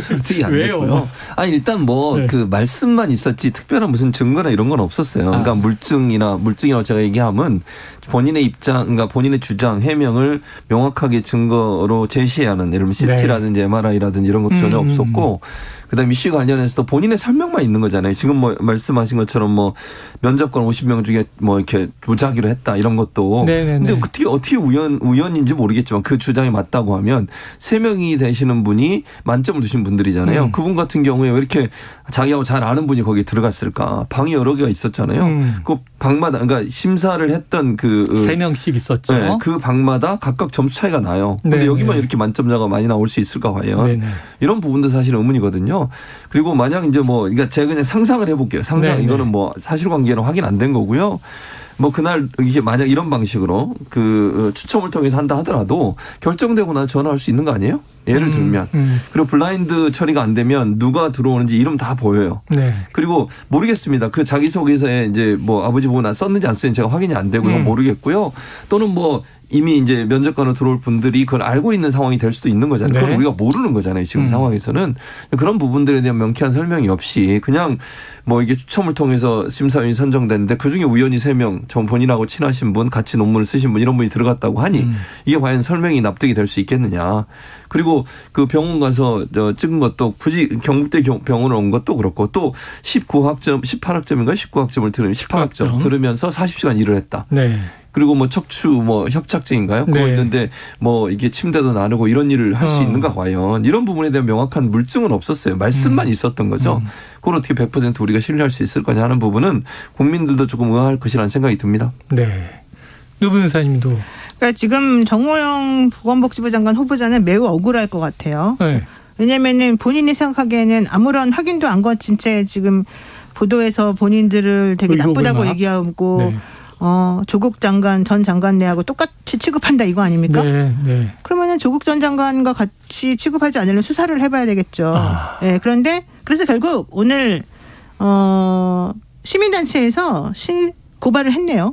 P: 설득이 안
B: 왜요?
P: 됐고요. 아니 일단 뭐 그 말씀만 있었지 특별한 무슨 증거나 이런 건 없었어요. 그러니까 물증이라고 제가 얘기하면 본인의 입장, 그러니까 본인의 주장, 해명을 명확하게 증거로 제시하는 예를 들면 CT라든지 MRI라든지 이런 것도 전혀 없었고. 그다음 이슈 관련해서도 본인의 설명만 있는 거잖아요. 지금 뭐 말씀하신 것처럼 뭐 면접관 50명 중에 뭐 이렇게 무작위로 했다 이런 것도. 근데 어떻게 우연인지 모르겠지만 그 주장이 맞다고 하면 3명이 되시는 분이 만점을 두신 분들이잖아요. 그분 같은 경우에 왜 이렇게 자기하고 잘 아는 분이 거기에 들어갔을까? 방이 여러 개가 있었잖아요. 그 방마다 그러니까 심사를 했던 그
B: 3명씩 있었죠.
P: 네, 그 방마다 각각 점수 차이가 나요. 근데 여기만 이렇게 만점자가 많이 나올 수 있을까 과연? 이런 부분도 사실 의문이거든요. 그리고 만약 이제 뭐 그러니까 제가 그냥 상상을 해볼게요. 이거는 뭐 사실관계는 확인 안 된 거고요. 뭐 그날 이게 만약 이런 방식으로 그 추첨을 통해서 한다 하더라도 결정되고 나서 전화할 수 있는 거 아니에요? 예를 들면. 그리고 블라인드 처리가 안 되면 누가 들어오는지 이름 다 보여요.
B: 네.
P: 그리고 모르겠습니다. 그 자기소개서에 이제 뭐 아버지 보고 썼는지 안 썼는지 제가 확인이 안 되고요. 모르겠고요. 또는 뭐 이미 이제 면접관으로 들어올 분들이 그걸 알고 있는 상황이 될 수도 있는 거잖아요. 그걸 우리가 모르는 거잖아요. 지금 상황에서는. 그런 부분들에 대한 명쾌한 설명이 없이 그냥 뭐 이게 추첨을 통해서 심사위원이 선정됐는데 그중에 우연히 3명 전 본인하고 친하신 분, 같이 논문을 쓰신 분 이런 분이 들어갔다고 하니 이게 과연 설명이 납득이 될 수 있겠느냐. 그리고 그 병원 가서 찍은 것도 굳이 경북대 병원을 온 것도 그렇고 또 18학점인가 19학점을 들으면 18학점 들으면서 40시간 일을 했다.
B: 네.
P: 그리고 뭐 척추 뭐 협착증인가요? 그거 있는데 뭐 이게 침대도 나르고 이런 일을 할 수 있는가 과연 이런 부분에 대한 명확한 물증은 없었어요. 말씀만 있었던 거죠. 그걸 어떻게 100% 우리가 신뢰할 수 있을 거냐 하는 부분은 국민들도 조금 의아할 것이라는 생각이 듭니다.
B: 네. 노 변호사님도.
J: 그러니까 지금 정호영 보건복지부 장관 후보자는 매우 억울할 것 같아요.
B: 네.
J: 왜냐하면은 본인이 생각하기에는 아무런 확인도 안 거친 채 지금 보도에서 본인들을 되게 나쁘다고 얘기하고. 네. 조국 장관 전 장관네하고 똑같이 취급한다 이거 아닙니까?
B: 네.
J: 그러면은 조국 전 장관과 같이 취급하지 않으려면 수사를 해봐야 되겠죠. 네, 그런데 그래서 결국 오늘 시민단체에서 고발을 했네요.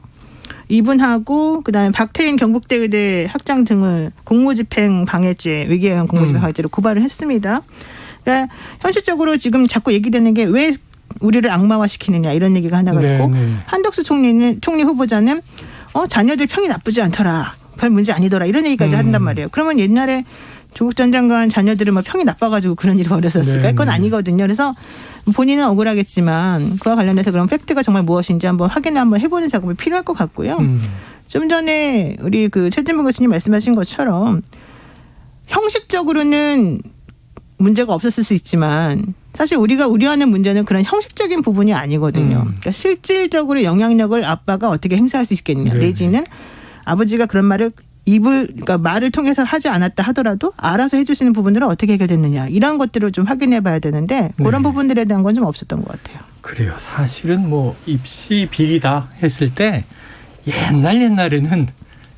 J: 이분하고 그다음에 박태인 경북대 의대 학장 등을 공무집행 방해죄, 위계영 공무집행 방해죄로 고발을 했습니다. 그러니까 현실적으로 지금 자꾸 얘기되는 게 왜 우리를 악마화시키느냐 이런 얘기가 하나가 있고 한덕수 총리 후보자는 자녀들 평이 나쁘지 않더라. 별 문제 아니더라. 이런 얘기까지 한단 말이에요. 그러면 옛날에 조국 전 장관 자녀들은 뭐 평이 나빠가지고 그런 일이 벌어졌을까? 그건 아니거든요. 그래서 본인은 억울하겠지만 그와 관련해서 그런 팩트가 정말 무엇인지 한번 확인을 한번 해보는 작업이 필요할 것 같고요. 좀 전에 우리 그 최진봉 교수님 말씀하신 것처럼 형식적으로는 문제가 없었을 수 있지만 사실 우리가 우려하는 문제는 그런 형식적인 부분이 아니거든요. 그러니까 실질적으로 영향력을 아빠가 어떻게 행사할 수 있겠느냐. 내지는 아버지가 그런 그러니까 말을 통해서 하지 않았다 하더라도 알아서 해주시는 부분들은 어떻게 해결됐느냐. 이런 것들을 좀 확인해 봐야 되는데 그런 부분들에 대한 건 좀 없었던 것 같아요.
B: 그래요. 사실은 뭐 입시 비리다 했을 때 옛날에는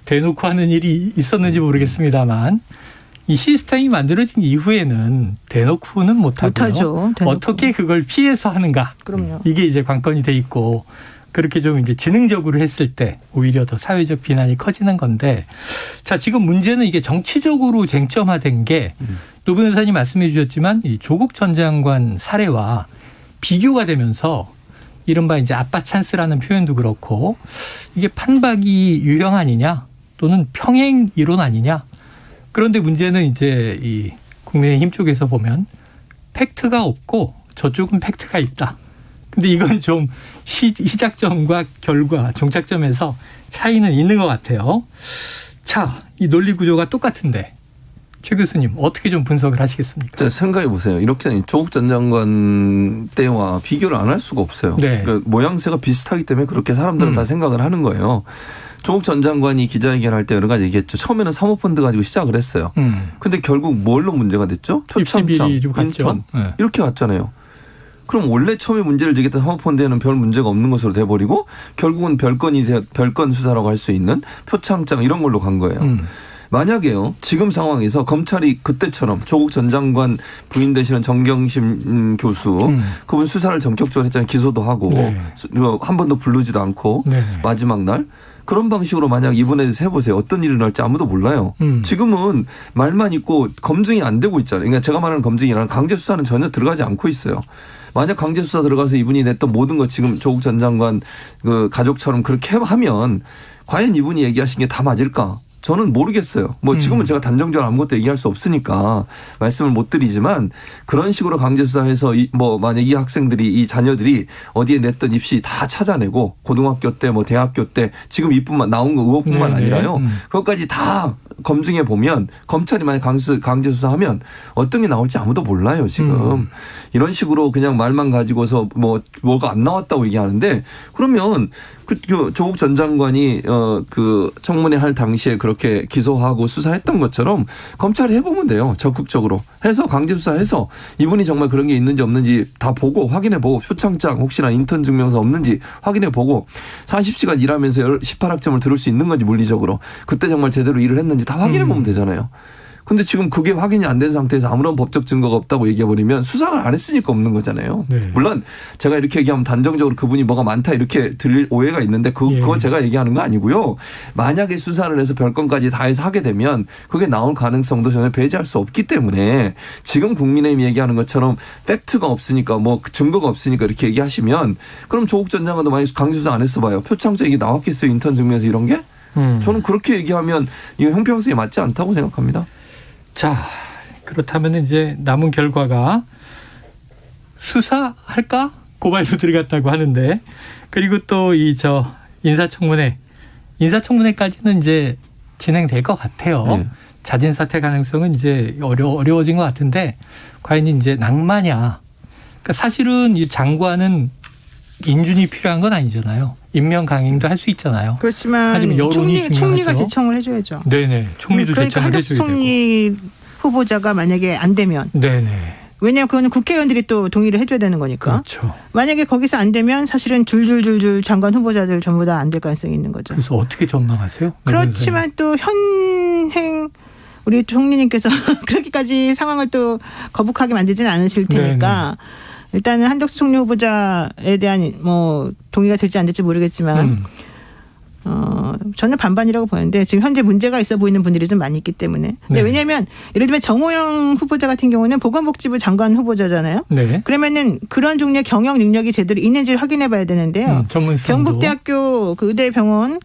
B: 대놓고 하는 일이 있었는지 모르겠습니다만 이 시스템이 만들어진 이후에는 대놓고는 못하죠. 어떻게 그걸 피해서 하는가.
J: 그럼요.
B: 이게 이제 관건이 돼 있고 그렇게 좀 이제 지능적으로 했을 때 오히려 더 사회적 비난이 커지는 건데 자, 지금 문제는 이게 정치적으로 쟁점화된 게 노 변호사님 말씀해 주셨지만 이 조국 전 장관 사례와 비교가 되면서 이른바 이제 아빠 찬스라는 표현도 그렇고 이게 판박이 유형 아니냐 또는 평행 이론 아니냐. 그런데 문제는 이제 이 국민의힘 쪽에서 보면 팩트가 없고 저쪽은 팩트가 있다. 근데 이건 좀 시작점과 결과, 종착점에서 차이는 있는 것 같아요. 자, 이 논리 구조가 똑같은데 최 교수님 어떻게 좀 분석을 하시겠습니까?
P: 자, 생각해 보세요. 이렇게 조국 전 장관 때와 비교를 안 할 수가 없어요.
B: 네.
P: 그러니까 모양새가 비슷하기 때문에 그렇게 사람들은 다 생각을 하는 거예요. 조국 전 장관이 기자회견할 때 여러 가지 얘기했죠. 처음에는 사모펀드 가지고 시작을 했어요. 근데 결국 뭘로 문제가 됐죠? 표창장, 인턴 이렇게 갔잖아요. 그럼 원래 처음에 문제를 제기했던 사모펀드에는 별 문제가 없는 것으로 돼버리고 결국은 별건 수사라고 할 수 있는 표창장 이런 걸로 간 거예요. 만약에요. 지금 상황에서 검찰이 그때처럼 조국 전 장관 부인 되시는 정경심 교수 그분 수사를 전격적으로 했잖아요. 기소도 하고 한 번도 부르지도 않고 마지막 날. 그런 방식으로 만약 이분에 대해서 해보세요. 어떤 일이 날지 아무도 몰라요. 지금은 말만 있고 검증이 안 되고 있잖아요. 그러니까 제가 말하는 검증이라는 강제 수사는 전혀 들어가지 않고 있어요. 만약 강제 수사 들어가서 이분이 냈던 모든 것 지금 조국 전 장관 그 가족처럼 그렇게 하면 과연 이분이 얘기하신 게 다 맞을까? 저는 모르겠어요. 뭐 지금은 제가 단정적으로 아무것도 얘기할 수 없으니까 말씀을 못 드리지만 그런 식으로 강제 수사해서 뭐 만약 이 학생들이 이 자녀들이 어디에 냈던 입시 다 찾아내고 고등학교 때 뭐 대학교 때 지금 이뿐만 나온 거 의혹뿐만 아니라요. 그것까지 다 검증해 보면 검찰이 만약 강제 수사하면 어떤 게 나올지 아무도 몰라요 지금. 이런 식으로 그냥 말만 가지고서 뭐가 안 나왔다고 얘기하는데 그러면 그 조국 전 장관이 그 청문회 할 당시에 그렇게 기소하고 수사했던 것처럼 검찰이 해보면 돼요. 적극적으로 해서 강제 수사해서 이분이 정말 그런 게 있는지 없는지 다 보고 확인해보고 표창장 혹시나 인턴 증명서 없는지 확인해보고 40시간 일하면서 18학점을 들을 수 있는 건지 물리적으로 그때 정말 제대로 일을 했는지 다 확인해보면 되잖아요. 근데 지금 그게 확인이 안 된 상태에서 아무런 법적 증거가 없다고 얘기해버리면 수사를 안 했으니까 없는 거잖아요. 물론 제가 이렇게 얘기하면 단정적으로 그분이 뭐가 많다 이렇게 들릴 오해가 있는데 그건 제가 얘기하는 거 아니고요. 만약에 수사를 해서 별건까지 다 해서 하게 되면 그게 나올 가능성도 전혀 배제할 수 없기 때문에 지금 국민의힘이 얘기하는 것처럼 팩트가 없으니까 뭐 증거가 없으니까 이렇게 얘기하시면 그럼 조국 전 장관도 만약 강제 수사 안 했어 봐요. 표창장 이게 나왔겠어요. 인턴 증명서 이런 게? 저는 그렇게 얘기하면 이거 형평성에 맞지 않다고 생각합니다.
B: 자, 그렇다면 이제 남은 결과가 수사할까? 고발도 들어갔다고 하는데 그리고 또 인사청문회까지는 이제 진행될 것 같아요. 자진 사퇴 가능성은 이제 어려워진 것 같은데 과연 이제 낭만이야. 그러니까 사실은 이 장관은 인준이 필요한 건 아니잖아요. 임명 강행도 할 수 있잖아요.
J: 그렇지만
B: 하지만 여론이
J: 총리가 제청을 해줘야죠.
B: 네네. 총리도
J: 그러니까
B: 제청을 해줘야 되고.
J: 총리 후보자가 만약에 안 되면.
B: 네네.
J: 왜냐하면 그거는 국회의원들이 또 동의를 해줘야 되는 거니까.
B: 그렇죠.
J: 만약에 거기서 안 되면 사실은 줄줄줄줄 장관 후보자들 전부 다 안 될 가능성이 있는 거죠.
B: 그래서 어떻게 전망하세요?
J: 그렇지만 또 현행 우리 총리님께서 그렇게까지 상황을 또 거북하게 만들지는 않으실 테니까. 네네. 일단은 한덕수 총리 후보자에 대한 뭐 동의가 될지 안 될지 모르겠지만 저는 반반이라고 보는데 지금 현재 문제가 있어 보이는 분들이 좀 많이 있기 때문에. 근데 왜냐하면 예를 들면 정호영 후보자 같은 경우는 보건복지부 장관 후보자잖아요. 네. 그러면은 그런 종류의 경영 능력이 제대로 있는지를 확인해봐야 되는데요. 경북대학교 그 의대병원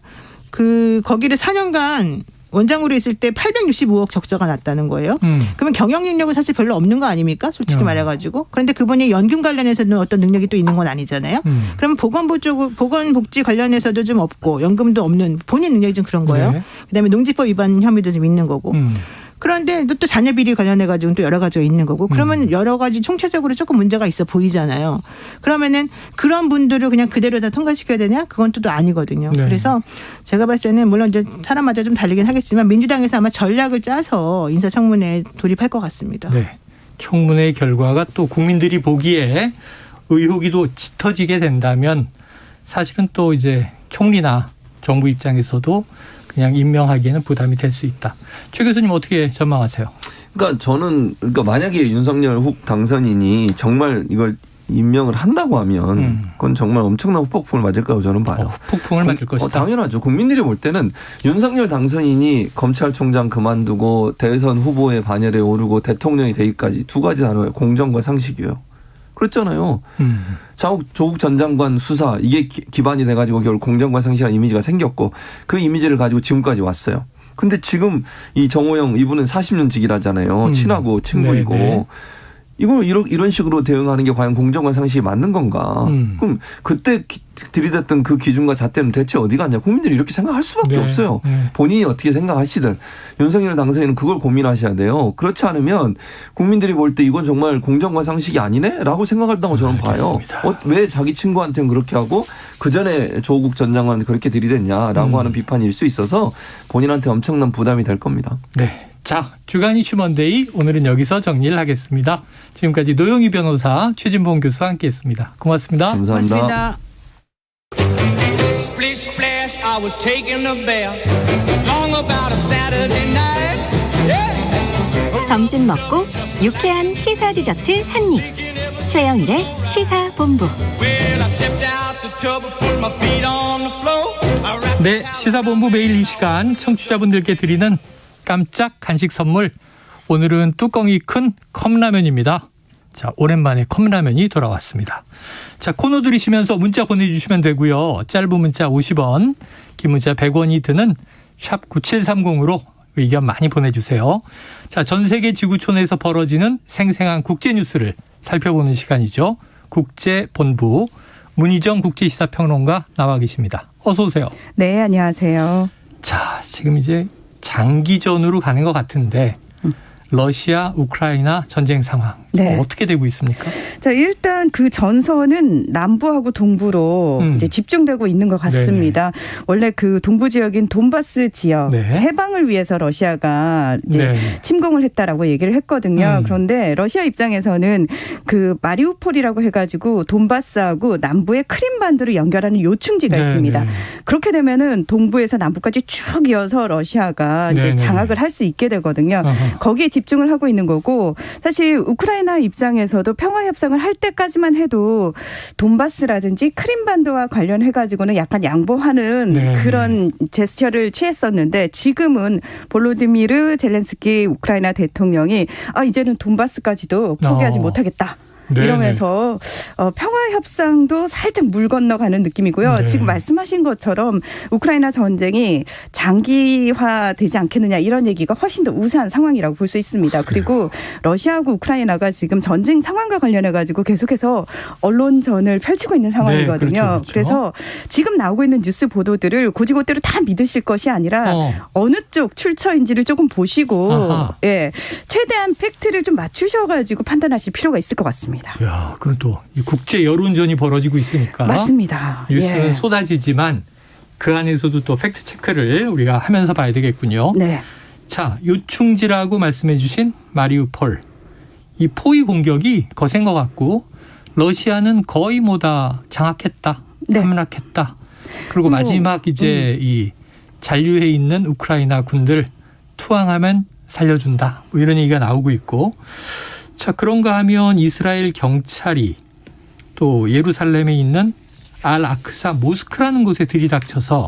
J: 거기를 4년간 원장으로 있을 때 865억 적자가 났다는 거예요. 그러면 경영 능력은 사실 별로 없는 거 아닙니까? 솔직히 말해가지고. 그런데 그분이 연금 관련해서는 어떤 능력이 또 있는 건 아니잖아요. 그럼 보건복지 관련해서도 좀 없고 연금도 없는 본인 능력이 좀 그런 거예요. 네. 그다음에 농지법 위반 혐의도 좀 있는 거고. 그런데 또 자녀 비리 관련해 가지고 또 여러 가지가 있는 거고. 그러면 여러 가지 총체적으로 조금 문제가 있어 보이잖아요. 그러면은 그런 분들을 그냥 그대로 다 통과시켜야 되냐? 그건 또 아니거든요. 네. 그래서 제가 봤을 때는 물론 이제 사람마다 좀 다르긴 하겠지만 민주당에서 아마 전략을 짜서 인사청문회에 돌입할 것 같습니다.
B: 네. 청문회 결과가 또 국민들이 보기에 의혹이 또 짙어지게 된다면 사실은 또 이제 총리나 정부 입장에서도 그냥 임명하기에는 부담이 될 수 있다. 최 교수님 어떻게 전망하세요?
P: 그러니까 저는 만약에 윤석열 당선인이 정말 이걸 임명을 한다고 하면 그건 정말 엄청난 후폭풍을 맞을 거라고 저는 봐요.
B: 후폭풍을 맞을 것이다.
P: 당연하죠. 국민들이 볼 때는 윤석열 당선인이 검찰총장 그만두고 대선 후보의 반열에 오르고 대통령이 되기까지 두 가지 단어예요. 공정과 상식이에요. 그렇잖아요. 조국 전 장관 수사 이게 기반이 돼가지고 결국 공정과 상식이라는 이미지가 생겼고 그 이미지를 가지고 지금까지 왔어요. 근데 지금 이 정호영 이분은 40년 직이라잖아요. 친하고 친구이고. 네네. 이걸 이런 식으로 대응하는 게 과연 공정과 상식이 맞는 건가? 그럼 그때 들이댔던 그 기준과 잣대는 대체 어디 갔냐? 국민들이 이렇게 생각할 수밖에 없어요. 본인이 어떻게 생각하시든 윤석열 당선인은 그걸 고민하셔야 돼요. 그렇지 않으면 국민들이 볼 때 이건 정말 공정과 상식이 아니네라고 생각한다고 저는 봐요. 왜 자기 친구한테는 그렇게 하고 그 전에 조국 전 장관한테 그렇게 들이댔냐라고 하는 비판일 수 있어서 본인한테 엄청난 부담이 될 겁니다.
B: 네. 자, 주간 이슈 먼데이 오늘은 여기서 정리를 하겠습니다. 지금까지 노영희 변호사, 최진봉 교수와 함께했습니다. 고맙습니다.
P: 감사합니다.
R: 점심 먹고 유쾌한 시사 디저트 한 입. 최영일의 시사본부.
B: 네, 시사본부 매일 이 시간 청취자분들께 드리는 깜짝 간식 선물. 오늘은 뚜껑이 큰 컵라면입니다. 자, 오랜만에 컵라면이 돌아왔습니다. 자, 코너 들으시면서 문자 보내주시면 되고요. 짧은 문자 50원, 긴 문자 100원이 드는 샵 9730으로 의견 많이 보내주세요. 자, 전 세계 지구촌에서 벌어지는 생생한 국제 뉴스를 살펴보는 시간이죠. 국제본부 문희정 국제시사평론가 나와 계십니다. 어서 오세요.
S: 네, 안녕하세요.
B: 자, 지금 이제 장기전으로 가는 것 같은데 러시아, 우크라이나 전쟁 상황 어떻게 되고 있습니까?
S: 자, 일단 그 전선은 남부하고 동부로 이제 집중되고 있는 것 같습니다. 네네. 원래 그 동부 지역인 돈바스 지역 해방을 위해서 러시아가 이제 침공을 했다라고 얘기를 했거든요. 그런데 러시아 입장에서는 그 마리우폴이라고 해가지고 돈바스하고 남부의 크림반도를 연결하는 요충지가 있습니다. 그렇게 되면은 동부에서 남부까지 쭉 이어서 러시아가 이제 장악을 할 수 있게 되거든요. 거기에 집중을 하고 있는 거고, 사실 우크라이나 입장에서도 평화 협상을 할 때까지만 해도 돈바스라든지 크림반도와 관련해가지고는 약간 양보하는 그런 제스처를 취했었는데, 지금은 볼로디미르 젤렌스키 우크라이나 대통령이 이제는 돈바스까지도 포기하지 못하겠다. 이러면서 평화 협상도 살짝 물 건너가는 느낌이고요. 지금 말씀하신 것처럼 우크라이나 전쟁이 장기화되지 않겠느냐 이런 얘기가 훨씬 더 우세한 상황이라고 볼 수 있습니다. 그리고 러시아하고 우크라이나가 지금 전쟁 상황과 관련해 가지고 계속해서 언론전을 펼치고 있는 상황이거든요. 그래서 지금 나오고 있는 뉴스 보도들을 고지고대로 다 믿으실 것이 아니라 어느 쪽 출처인지를 조금 보시고 최대한 팩트를 좀 맞추셔가지고 판단하실 필요가 있을 것 같습니다.
B: 야, 그럼 또 국제 여론전이 벌어지고 있으니까
S: 맞습니다.
B: 뉴스는 쏟아지지만 그 안에서도 또 팩트 체크를 우리가 하면서 봐야 되겠군요.
S: 네.
B: 자, 요충지라고 말씀해주신 마리우폴, 이 포위 공격이 거센 것 같고 러시아는 거의 다 장악했다, 함락했다. 그리고 마지막 이제 이 잔류해 있는 우크라이나 군들 투항하면 살려준다. 뭐 이런 얘기가 나오고 있고. 자, 그런가 하면 이스라엘 경찰이 또 예루살렘에 있는 알 아크사 모스크라는 곳에 들이닥쳐서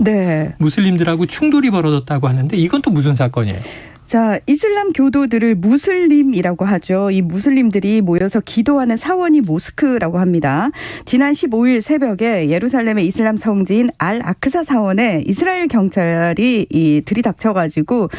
B: 무슬림들하고 충돌이 벌어졌다고 하는데 이건 또 무슨 사건이에요?
S: 자, 이슬람 교도들을 무슬림이라고 하죠. 이 무슬림들이 모여서 기도하는 사원이 모스크라고 합니다. 지난 15일 새벽에 예루살렘의 이슬람 성지인 알 아크사 사원에 이스라엘 경찰이 들이닥쳐가지고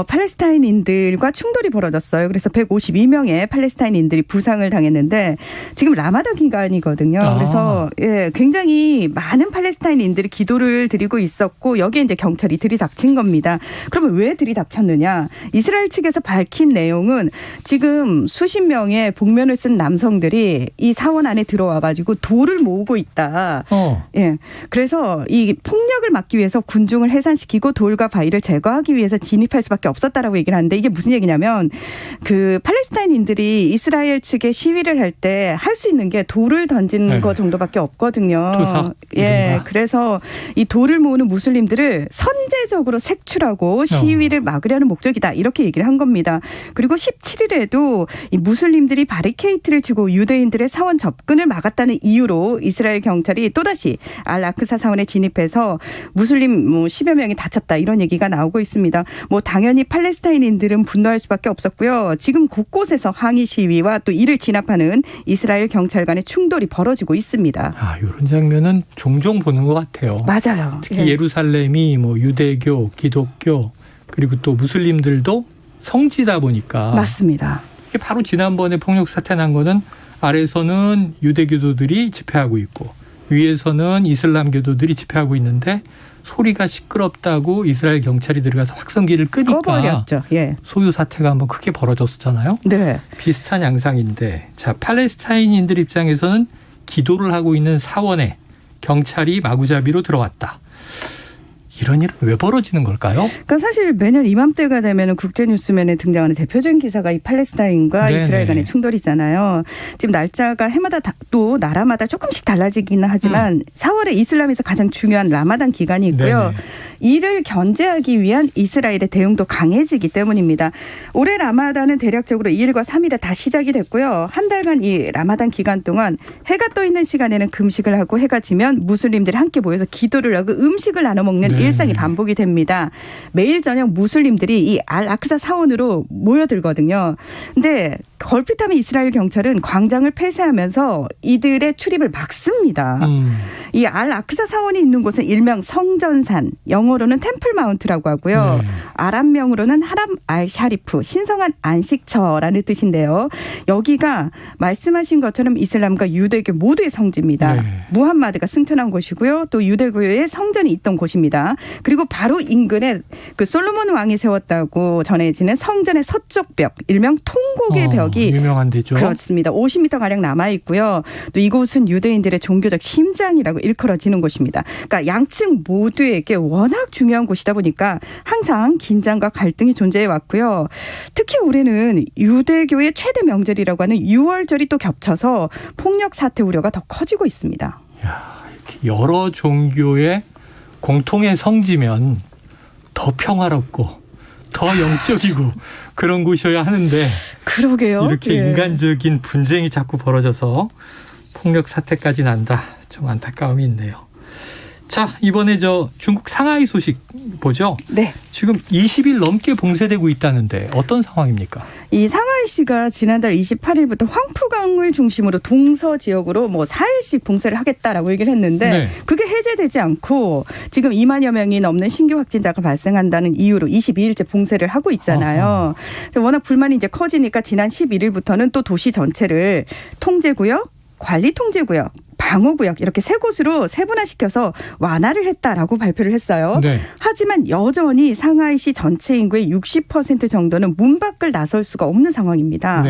S: 팔레스타인인들과 충돌이 벌어졌어요. 그래서 152명의 팔레스타인인들이 부상을 당했는데 지금 라마다 기간이거든요. 그래서 굉장히 많은 팔레스타인인들이 기도를 드리고 있었고 여기에 이제 경찰이 들이닥친 겁니다. 그러면 왜 들이닥쳤느냐? 있습니다. 이스라엘 측에서 밝힌 내용은 지금 수십 명의 복면을 쓴 남성들이 이 사원 안에 들어와 가지고 돌을 모으고 있다. 예. 그래서 이 폭력을 막기 위해서 군중을 해산시키고 돌과 바위를 제거하기 위해서 진입할 수밖에 없었다라고 얘기를 하는데 이게 무슨 얘기냐면 그 팔레스타인인들이 이스라엘 측에 시위를 할 때 할 수 있는 게 돌을 던지는 거 정도밖에 없거든요.
B: 투사.
S: 예. 그래서 이 돌을 모으는 무슬림들을 선제적으로 색출하고 시위를 막으려는 목적이다. 이렇게 얘기를 한 겁니다. 그리고 17일에도 이 무슬림들이 바리케이트를 치고 유대인들의 사원 접근을 막았다는 이유로 이스라엘 경찰이 또다시 알 아크사 사원에 진입해서 무슬림 10여 명이 다쳤다. 이런 얘기가 나오고 있습니다. 당연히 팔레스타인인들은 분노할 수밖에 없었고요. 지금 곳곳에서 항의 시위와 또 이를 진압하는 이스라엘 경찰 간의 충돌이 벌어지고 있습니다.
B: 이런 장면은 종종 보는 것 같아요.
S: 맞아요.
B: 특히 예루살렘이 유대교, 기독교 그리고 또 무슬림들도 성지다 보니까
S: 맞습니다.
B: 이게 바로 지난번에 폭력 사태 난 거는 아래에서는 유대교도들이 집회하고 있고 위에서는 이슬람교도들이 집회하고 있는데 소리가 시끄럽다고 이스라엘 경찰이 들어가서 확성기를 끄니까
S: 꺼버렸죠. 예.
B: 소유 사태가 한번 크게 벌어졌었잖아요.
S: 네.
B: 비슷한 양상인데 팔레스타인인들 입장에서는 기도를 하고 있는 사원에 경찰이 마구잡이로 들어왔다. 이런 일은 왜 벌어지는 걸까요?
S: 그러니까 사실 매년 이맘때가 되면 국제뉴스면에 등장하는 대표적인 기사가 이 팔레스타인과
B: 네네.
S: 이스라엘 간의 충돌이잖아요. 지금 날짜가 해마다 또 나라마다 조금씩 달라지기는 하지만 4월에 이슬람에서 가장 중요한 라마단 기간이 있고요.
B: 네네.
S: 이를 견제하기 위한 이스라엘의 대응도 강해지기 때문입니다. 올해 라마단은 대략적으로 2일과 3일에 다 시작이 됐고요. 한 달간 이 라마단 기간 동안 해가 떠 있는 시간에는 금식을 하고 해가 지면 무슬림들이 함께 모여서 기도를 하고 음식을 나눠 먹는 일상이 반복이 됩니다. 매일 저녁 무슬림들이 이 알 아크사 사원으로 모여들거든요. 근데 걸핏하면 이스라엘 경찰은 광장을 폐쇄하면서 이들의 출입을 막습니다. 이 알 아크사 사원이 있는 곳은 일명 성전산, 영어로는 템플 마운트라고 하고요. 아랍명으로는 하람 알 샤리프, 신성한 안식처라는 뜻인데요. 여기가 말씀하신 것처럼 이슬람과 유대교 모두의 성지입니다. 무함마드가 승천한 곳이고요. 또 유대교의 성전이 있던 곳입니다. 그리고 바로 인근에 그 솔로몬 왕이 세웠다고 전해지는 성전의 서쪽 벽, 일명 통곡의 벽이
B: 유명한 데죠.
S: 그렇습니다. 50m 가량 남아 있고요. 또 이곳은 유대인들의 종교적 심장이라고 일컬어지는 곳입니다. 그러니까 양측 모두에게 워낙 중요한 곳이다 보니까 항상 긴장과 갈등이 존재해 왔고요. 특히 올해는 유대교의 최대 명절이라고 하는 6월절이 또 겹쳐서 폭력 사태 우려가 더 커지고 있습니다.
B: 이렇게 여러 종교의 공통의 성지면 더 평화롭고 더 영적이고 그런 곳이어야 하는데
S: 그러게요.
B: 이렇게 인간적인 분쟁이 자꾸 벌어져서 폭력 사태까지 난다. 좀 안타까움이 있네요. 자, 이번에 중국 상하이 소식 보죠.
S: 네.
B: 지금 20일 넘게 봉쇄되고 있다는데 어떤 상황입니까?
S: 이 상하이시가 지난달 28일부터 황푸강을 중심으로 동서 지역으로 4일씩 봉쇄를 하겠다라고 얘기를 했는데 그게 해제되지 않고 지금 2만여 명이 넘는 신규 확진자가 발생한다는 이유로 22일째 봉쇄를 하고 있잖아요. 워낙 불만이 이제 커지니까 지난 11일부터는 또 도시 전체를 통제구역, 관리통제구역, 방어구역 이렇게 세 곳으로 세분화시켜서 완화를 했다라고 발표를 했어요. 하지만 여전히 상하이시 전체 인구의 60% 정도는 문 밖을 나설 수가 없는 상황입니다.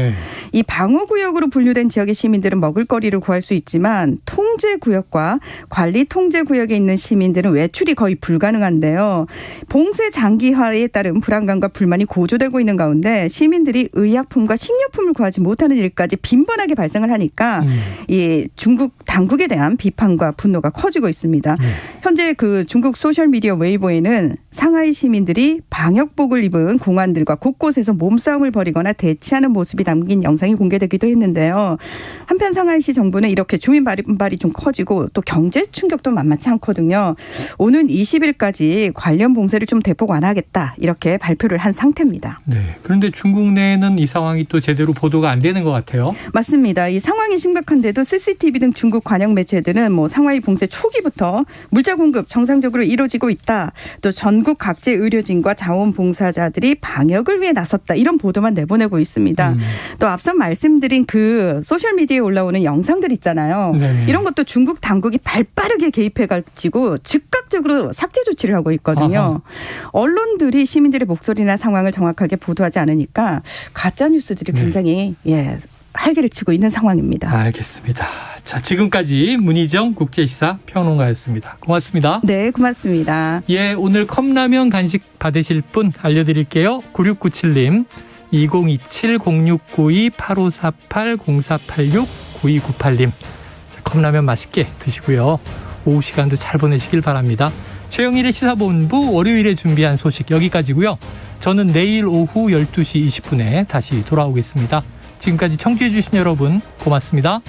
S: 이 방어구역으로 분류된 지역의 시민들은 먹을거리를 구할 수 있지만 통제구역과 관리통제구역에 있는 시민들은 외출이 거의 불가능한데요. 봉쇄 장기화에 따른 불안감과 불만이 고조되고 있는 가운데 시민들이 의약품과 식료품을 구하지 못하는 일까지 빈번하게 발생을 하니까 이 중국 당국에 대한 비판과 분노가 커지고 있습니다. 현재 그 중국 소셜미디어 웨이보에는 상하이 시민들이 방역복을 입은 공안들과 곳곳에서 몸싸움을 벌이거나 대치하는 모습이 담긴 영상이 공개되기도 했는데요. 한편 상하이시 정부는 이렇게 주민 반발이 좀 커지고 또 경제 충격도 만만치 않거든요. 오는 20일까지 관련 봉쇄를 좀 대폭 완화하겠다 이렇게 발표를 한 상태입니다.
B: 네. 그런데 중국 내에는 이 상황이 또 제대로 보도가 안 되는 것 같아요.
S: 맞습니다. 이 상황이 심각한데도 CCTV 등 중국 관영 매체들은 상하이 봉쇄 초기부터 물자 의사 공급 정상적으로 이루어지고 있다. 또 전국 각지 의료진과 자원봉사자들이 방역을 위해 나섰다. 이런 보도만 내보내고 있습니다. 또 앞서 말씀드린 그 소셜미디어에 올라오는 영상들 있잖아요.
B: 네네.
S: 이런 것도 중국 당국이 발빠르게 개입해가지고 즉각적으로 삭제 조치를 하고 있거든요.
B: 아하.
S: 언론들이 시민들의 목소리나 상황을 정확하게 보도하지 않으니까 가짜 뉴스들이 굉장히 활개를 치고 있는 상황입니다.
B: 알겠습니다. 자, 지금까지 문희정 국제시사 평론가였습니다. 고맙습니다.
S: 네, 고맙습니다.
B: 예, 오늘 컵라면 간식 받으실 분 알려드릴게요. 9697님, 2027-0692-8548-0486-9298님. 자, 컵라면 맛있게 드시고요. 오후 시간도 잘 보내시길 바랍니다. 최영일의 시사본부 월요일에 준비한 소식 여기까지고요. 저는 내일 오후 12시 20분에 다시 돌아오겠습니다. 지금까지 청취해 주신 여러분 고맙습니다.